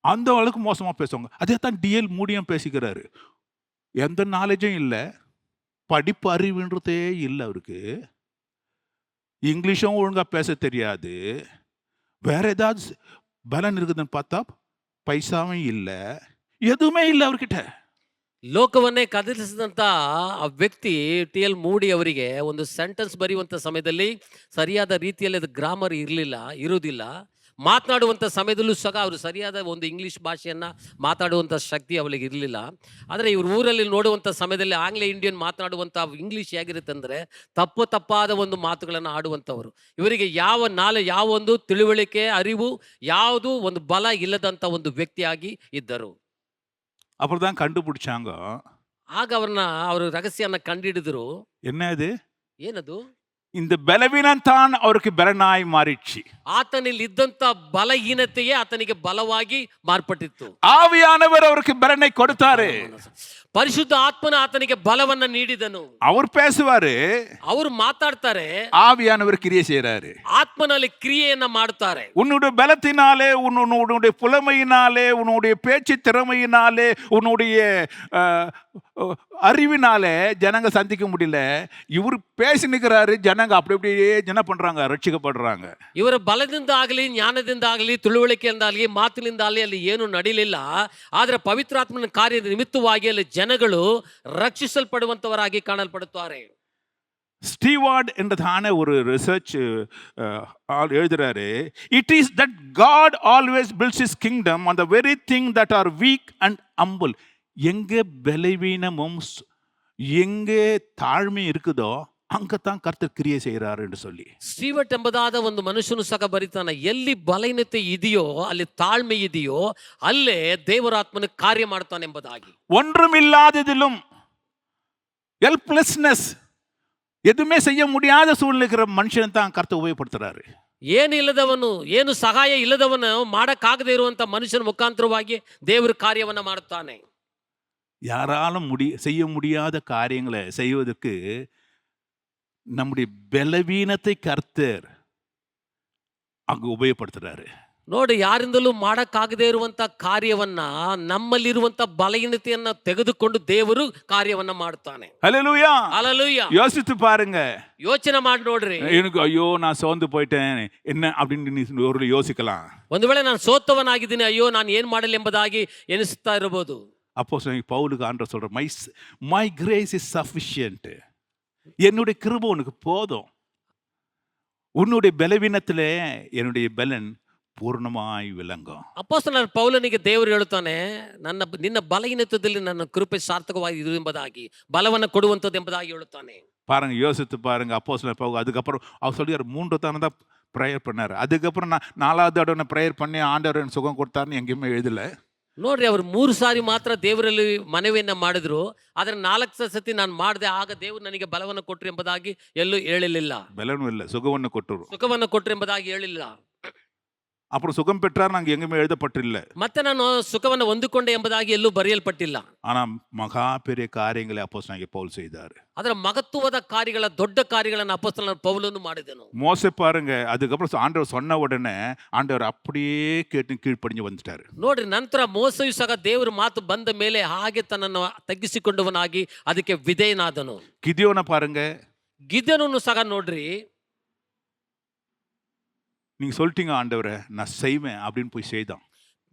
அந்த அளவுக்கு மோசமாக பேசுவாங்க. அதே தான் டி.எல். மூடியும் பேசிக்கிறாரு. எந்த நாலேஜும் இல்லை, படிப்பு அறிவுன்றதே இல்லை அவருக்கு, இங்கிலீஷும் ஒழுங்காக பேச தெரியாது. வேற ஏதாவது பலன் இருக்குதுன்னு பார்த்தா பைசாவும் இல்லை, எதுவுமே இல்லை அவர்கிட்ட. ಲೋಕವನ್ನೇ ಕದಲಿಸಿದಂತ ಆ ವ್ಯಕ್ತಿ ಟಿ.ಎಲ್. ಮೂಡಿ ಅವರಿಗೆ ಒಂದು ಸೆಂಟೆನ್ಸ್ ಬರೆಯುವಂತ ಸಮಯದಲ್ಲಿ ಸರಿಯಾದ ರೀತಿಯಲ್ಲಿ ಅದು ಗ್ರಾಮರ್ ಇರುವುದಿಲ್ಲ. ಮಾತನಾಡುವಂಥ ಸಮಯದಲ್ಲೂ ಸಹ ಅವರು ಸರಿಯಾದ ಒಂದು ಇಂಗ್ಲೀಷ್ ಭಾಷೆಯನ್ನು ಮಾತಾಡುವಂಥ ಶಕ್ತಿ ಅವಳಿಗೆ ಇರಲಿಲ್ಲ. ಆದರೆ ಇವ್ರ ಊರಲ್ಲಿ ನೋಡುವಂಥ ಸಮಯದಲ್ಲಿ ಆಂಗ್ಲ ಇಂಡಿಯನ್ ಮಾತನಾಡುವಂಥ ಇಂಗ್ಲೀಷ್ ಹೇಗಿರುತ್ತೆ ಅಂದರೆ ತಪ್ಪಾದ ಒಂದು ಮಾತುಗಳನ್ನು ಆಡುವಂಥವ್ರು. ಇವರಿಗೆ ಯಾವ ಒಂದು ತಿಳುವಳಿಕೆ, ಅರಿವು, ಯಾವುದು ಒಂದು ಬಲ ಇಲ್ಲದಂಥ ಒಂದು ವ್ಯಕ್ತಿಯಾಗಿ ಇದ್ದರು. அப்புறம் தான் கண்டுபிடிச்சாங்க. ಆಗ ಅವರು ರಹಸ್ಯನ ಕಂಡಿಡಿದ್ರು. என்னது? ಏನದು? இந்த பலவீனம் தான் அவருக்கு பலனாய் மாறிச்சு. ಆತನಲ್ಲಿ ಇದ್ದಂತ ಬಲಹೀನತೆಯೇ ಆತನಿಗೆ ಬಲವಾಗಿ ಮಾರ್ಪಟ್ಟಿತ್ತು. ஆவியானவர் அவருக்கு பலனை கொடுத்தாரு. ಪರಿಶುದ್ಧ ಆತ್ಮನ ಆತನಿಗೆ ಬಲವನ್ನ ನೀಡಿದನು. அவர் பேசுவாரு, ಅವರು ಮಾತಾಡ್ತಾರೆ, ஆவியானவர் கிரியை செய்றாரு. ಆತ್ಮನಲ್ಲಿ ಕ್ರಿಯೆಯನ್ನ ಮಾಡ್ತಾರೆ. உன்னுடைய பலத்தினாலே, உன்னுடைய புலமையினாலே, உன்னுடைய பேச்சு திறமையினாலே, உன்னுடைய அறிவினாலே ஜனங்க சந்திக்க முடியல. இவர் பேசினுக்கிறாரு, ஜனங்க அப்படியே என்ன பண்றாங்க, ரட்சிக்கப்படுறாங்க. ಇವರ ಬಲದಿಂದ ಆಗಲಿ, ಜ್ಞಾನದಿಂದ ಆಗಲಿ, ತಿಳುವಳಿಕೆಯಿಂದ ಆಗಲಿ, ಮಾತಿನಿಂದ ಆಗಲಿ ಅಲ್ಲಿ ಏನು ನಡೀಲಿಲ್ಲ. ಆದ್ರೆ ಪವಿತ್ರಾತ್ಮನ ಕಾರ್ಯದ ನಿಮಿತ್ತವಾಗಿ ಅಲ್ಲಿ ಜನಗಳು ರಕ್ಷಿಸಲ್ಪಡುವಂತವರಾಗಿ ಕಾಣಲ್ಪಡುತ್ತಾರೆ. ஸ்டீவார்ட் என்றதான ஒரு ரிசர்ச் எழுதுறாரு, it is that God always builds his kingdom on the very thing that are weak and humble. எங்கே பலவீனமும் எங்கே தாழ்மை இருக்குதோ அங்கத்தான் கர்த்தர் கிரியை செய்கிறார் என்று சொல்லி. ಸ್ಟೀವರ್ಟ್ ಎಂಬುದಾದ ಒಂದು ಮನುಷ್ಯನು ಸಹ ಬರೀತಾನೆ, ಎಲ್ಲಿ ಬಲಹೀನತೆ ಇದೆಯೋ, ಅಲ್ಲಿ ತಾಳ್ಮೆ ಇದೆಯೋ, ಅಲ್ಲೇ ದೇವರಾತ್ಮನ ಕಾರ್ಯ ಮಾಡ್ತಾನೆ ಎಂಬುದಾಗಿ. ஒன்றுமில்லாததிலும் ஹெல்ப்லெஸ்னஸ், எதுவுமே செய்ய முடியாத சூழ்நிலை இருக்கிற மனுஷன் தான் கர்த்தர் உபயோகப்படுத்துறாரு. ಏನಿಲ್ಲದವನು, ಏನು ಸಹಾಯ ಇಲ್ಲದವನು, ಮಾಡಕ್ಕಾಗದೇ ಇರುವಂತ ಮನುಷ್ಯನ ಮುಖಾಂತರವಾಗಿ ದೇವರು ಕಾರ್ಯವನ್ನ ಮಾಡುತ್ತಾನೆ. யாராலும் செய்ய முடியாத காரியங்களை செய்வதற்கு நம்முடைய பலவீனத்தை கர்த்தர் அங்கு உபயோகப்படுத்துறாரு. ನೋಡಿ, ಯಾರಿಂದಲೂ ಮಾಡಕ್ಕಾಗದೇ ಇರುವಂತ ಕಾರ್ಯವನ್ನ ನಮ್ಮಲ್ಲಿರುವಂತ ಬಲಹೀನತೆಯನ್ನ ತೆಗೆದುಕೊಂಡು ದೇವರು ಕಾರ್ಯವನ್ನ ಮಾಡ್ತಾನೆ. ஹல்லேலூயா. ಹಲ್ಲೆಲೂಯಾ. யோசித்து பாருங்க. ಯೋಚನೆ ಮಾಡಿ ನೋಡ್ರಿ. எனக்கு ஐயோ நான் சோர்ந்து போயிட்டேன் என்ன அப்படின்னு நீ ஒரு யோசிக்கலாம். ಒಂದು ವೇಳೆ ನಾನು ಸೋತವನಾಗಿದ್ದೀನಿ, ಅಯ್ಯೋ ನಾನು ಏನ್ ಮಾಡಲಿ ಎಂಬುದಾಗಿ ಎನಿಸ್ತಾ ಇರಬಹುದು. அப்போஸ்தலன் பவுலுக்கு ஆண்டவர் சொல்ற மை கிரேஸ் இஸ் சஃபிஷியன்ட். என்னுடைய கிருபை உனக்கு போதும். உன்னுடைய பலவீனத்திலே என்னுடைய பலன் ಪೂರ್ಣವಾಗಿ ವಿಳಂಗು. ಅಪೊಸ್ತಲನಾದ ಪೌಲನಿಗೆ ದೇವರು ಹೇಳುತ್ತಾನೆ, ನಿನ್ನ ಬಲಹೀನತೆಯಲ್ಲಿ ನನ್ನ ಕೃಪೆ ಸಾರ್ಥಕವಾಗಿ ಇದು ಎಂಬುದಾಗಿ, ಬಲವನ್ನು ಕೊಡುವಂಥದ್ದು ಎಂಬುದಾಗಿ ಹೇಳುತ್ತಾನೆ. பாருங்க, யோசித்து பாருங்க. அப்போஸ்தலன் பவுல் அதுக்கப்புறம் அவர் சொல்லியார் 3 தானே தான் ப்ரேயர் பண்ணார். அதுக்கப்புறம் நான் 4வது தடவை ப்ரேயர் பண்ணி ஆண்டவர் சுகம் கொடுத்தாருன்னு எங்கேயுமே எழுதல. ನೋಡ್ರಿ, ಅವರು 3 ಸಾರಿ ಮಾತ್ರ ದೇವರಲ್ಲಿ ಮನವಿಯನ್ನ ಮಾಡಿದ್ರು. ಆದ್ರೆ 4 ಸತಿ ನಾನು ಮಾಡಿದೆ, ಆಗ ದೇವರು ನನಗೆ ಬಲವನ್ನು ಕೊಟ್ಟರು ಎಂಬುದಾಗಿ ಎಲ್ಲೂ ಹೇಳಲಿಲ್ಲ. பலனும் இல்லை, சுகವನ್ನು ಕೊಟ್ಟರು. ಸುಖವನ್ನು ಕೊಟ್ಟರು ಎಂಬುದಾಗಿ ಹೇಳಿಲ್ಲ. அப்புறம் சுகம் பெற்றார் நாங்க எங்குமே எழுதப்பட்டில்லை. ಮತ್ತೆ ನಾನು ಸುಖವನ್ನು ಹೊಂದಿಕೊಂಡೆ ಎಂಬುದಾಗಿ ಎಲ್ಲೂ ಬರೆಯಲ್ಪಟ್ಟಿಲ್ಲ. ஆனா மகா பெரிய காரியங்களை அப்போஸ்தலனாகிய பவுல் செய்தார். ಅದರ ಮಹತ್ವದ ಕಾರ್ಯಗಳ, ದೊಡ್ಡ ಕಾರ್ಯಗಳನ್ನು ಅಪೊಸ್ತಲನಾದ ಪೌಲನು ಮಾಡಿದನು. மோசே பாருங்க, அதுக்கப்புறம் ஆண்டவர் சொன்ன உடனே ஆண்டவர் அப்படியே கேட்டு கீழ்ப்படிஞ்சு வந்துட்டாரு. ನೋಡ್ರಿ, ನಂತರ ಮೋಸೆಯು ಸಹ ದೇವರ ಮಾತು ಬಂದ ಮೇಲೆ ಹಾಗೆ ತನ್ನನ್ನು ತಗ್ಗಿಸಿಕೊಂಡವನಾಗಿ ಅದಕ್ಕೆ ವಿಧೇಯನಾದನು. கிதியோனை பாருங்க, ಗಿದ್ಯೋನನ್ನು ಸಹ ನೋಡ್ರಿ, நீங்க சொல்லிட்டீங்க ஆண்டவரே நான் செய்வேன் அப்படின்னு போய் செய்தான்.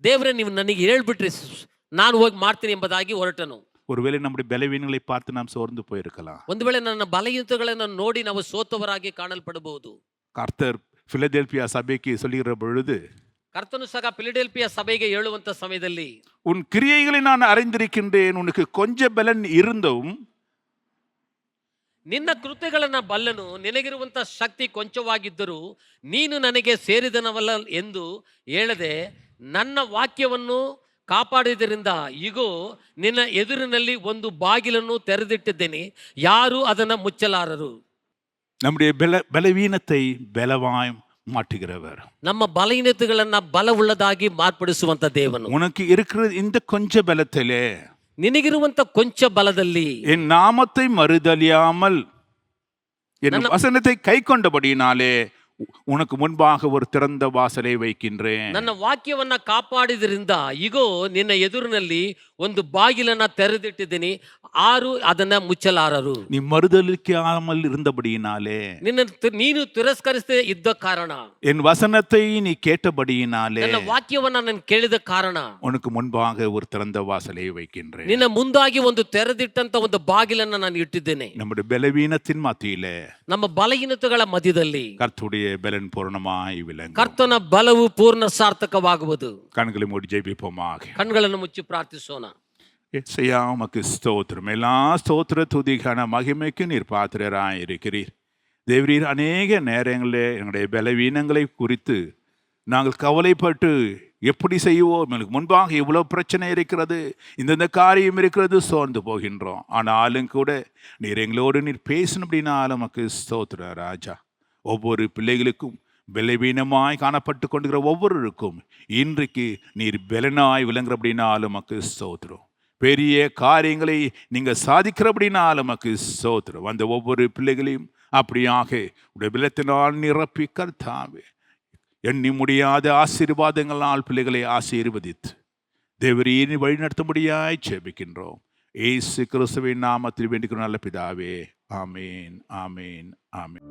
ದೇವರೇ ನೀವು ನನಗೆ ಹೇಳ್ಬಿಟ್ರಿ, ನಾನು ಹೋಗಿ ಮಾಡ್ತೀನಿ ಎಂಬುದಾಗಿ ಹೊರಟನು. ஒருவேளை நம்முடைய பலவீனங்களை பார்த்து நாம் சோர்ந்து போயிருக்கலாம். ಒಂದು ವೇಳೆ ನನ್ನ ಬಲಹೀನತೆಗಳನ್ನು ನೋಡಿ ನಾವು ಸೋತವರಾಗಿ ಕಾಣಲ್ಪಡಬಹುದು. கர்த்தர் பிலதெல்பியா சபைக்கு சொல்லுகிற பொழுது, ಕರ್ತನು ಸಹ ಫಿಲಡೆಲ್ಫಿಯಾ ಸಭೆಗೆ ಹೇಳುವಂತ ಸಮಯದಲ್ಲಿ, உன் கிரியைகளை நான் அறிந்திருக்கின்றேன், உனக்கு கொஞ்ச பலன் இருந்தும் ನಿನ್ನ ಕೃತ್ಯಗಳನ್ನ ಬಲ್ಲನು, ನಿನಗಿರುವಂತ ಶಕ್ತಿ ಕೊಂಚವಾಗಿದ್ದರೂ ನೀನು ನನಗೆ ಸೇರಿದನವಲ್ಲ ಎಂದು ಹೇಳದೆ ನನ್ನ ವಾಕ್ಯವನ್ನು ಕಾಪಾಡಿದ್ದರಿಂದ ಇಗೋ ನಿನ್ನ ಎದುರಿನಲ್ಲಿ ಒಂದು ಬಾಗಿಲನ್ನು ತೆರೆದಿಟ್ಟಿದ್ದೇನೆ, ಯಾರು ಅದನ್ನು ಮುಚ್ಚಲಾರರು. நம்முடைய பலவீனத்தை பலவாய் மாற்றுகிறவர். ನಮ್ಮ ಬಲಹೀನತೆಗಳನ್ನ ಬಲವುಳ್ಳದಾಗಿ ಮಾರ್ಪಡಿಸುವಂತ ದೇವನು. உனக்கு இருக்கிற இந்த கொஞ்ச பலத்திலே, ನಿನಗಿರುವಂತ ಕೊಂಚ ಬಲದಲ್ಲಿ என் நாமத்தை மறுதலியாமல் என் வசனத்தை கை கொண்டபடியினாலே உனக்கு முன்பாக ஒரு திறந்த வாசலை வைக்கின்றேன். ನನ್ನ ವಾಕ್ಯವನ್ನ ಕಾಪಾಡಿದ್ರಿಂದ ಇಗೋ ನಿನ್ನ ಎದುರಿನಲ್ಲಿ ಒಂದು ಬಾಗಿಲನ್ನ ತೆರೆದಿಟ್ಟಿದ್ದೀನಿ, ಆರು ಅದನ್ನ ಮುಚ್ಚಲಾರರು. நீ மறுதலிக்காமல் இருந்தபடியினாலே, ನೀನು ತಿರಸ್ಕರಿಸದೆ ಇದ್ದ ಕಾರಣ, என் வசனத்தை நீ கேட்டபடியினாலே, ನನ್ನ ವಾಕ್ಯವನ್ನ ನಾನು ಕೇಳಿದ ಕಾರಣ உனக்கு முன்பாக ஒரு திறந்த வாசலை வைக்கின்றேன். ನಿನ್ನ ಮುಂದಾಗಿ ಒಂದು ತೆರೆದಿಟ್ಟಂತ ಒಂದು ಬಾಗಿಲನ್ನ ನಾನು ಇಟ್ಟಿದ್ದೇನೆ. நம்முடைய பலவீனத்தின் மத்தியிலே, ನಮ್ಮ ಬಲಹೀನತೆಗಳ ಮಧ್ಯದಲ್ಲಿ கர்த்தருடைய பலன் பூரணமாய் விளங்கும். ಕರ್ತನ ಬಲವು ಪೂರ್ಣ ಸಾರ್ಥಕವಾಗುವುದು. கண்களை மூடி ஜெபிப்போமாக. ಕಣ್ಗಳನ್ನು ಮುಚ್ಚಿ ಪ್ರಾರ್ಥಿಸೋಣ. ஏசையா, உமக்கு ஸ்தோத்திரம். எல்லா ஸ்தோத்திர துதிக்கான மகிமைக்கு நீர் பாத்திரராய் இருக்கிறீர். தேவரீர், அநேக நேரங்களிலே எங்களுடைய பலவீனங்களை குறித்து நாங்கள் கவலைப்பட்டு எப்படி செய்வோம், எங்களுக்கு முன்பாக இவ்வளோ பிரச்சனை இருக்கிறது, இந்தந்த காரியம் இருக்கிறது, சோர்ந்து போகின்றோம். ஆனாலும் கூட நீர் எங்களோடு நீர் பேசணும் அப்படின்னாலும் உமக்கு ஸ்தோத்திர ராஜா. ஒவ்வொரு பிள்ளைகளுக்கும் பலவீனமாய் காணப்பட்டு கொண்டுகிற ஒவ்வொருவருக்கும் இன்றைக்கு நீர் பலனாய் விளங்குற அப்படின்னாலும் உமக்கு ஸ்தோத்திரம். பெரிய காரியங்களை நீங்கள் சாதிக்கிற அப்படின்னாலும் உமக்கு ஸ்தோத்திரம். அந்த ஒவ்வொரு பிள்ளைகளையும் அப்படியாக உடைய பலத்தினால் நிரப்பி கர்த்தாவே, எண்ணி முடியாத ஆசீர்வாதங்களால் பிள்ளைகளை ஆசீர்வதித்து தேவரீர் வழிநடத்தும்படியாய் ஜெபிக்கின்றோம். இயேசு கிறிஸ்துவின் நாமத்தில் வேண்டிக்கிறோம் நல்ல பிதாவே. ஆமேன், ஆமேன், ஆமேன்.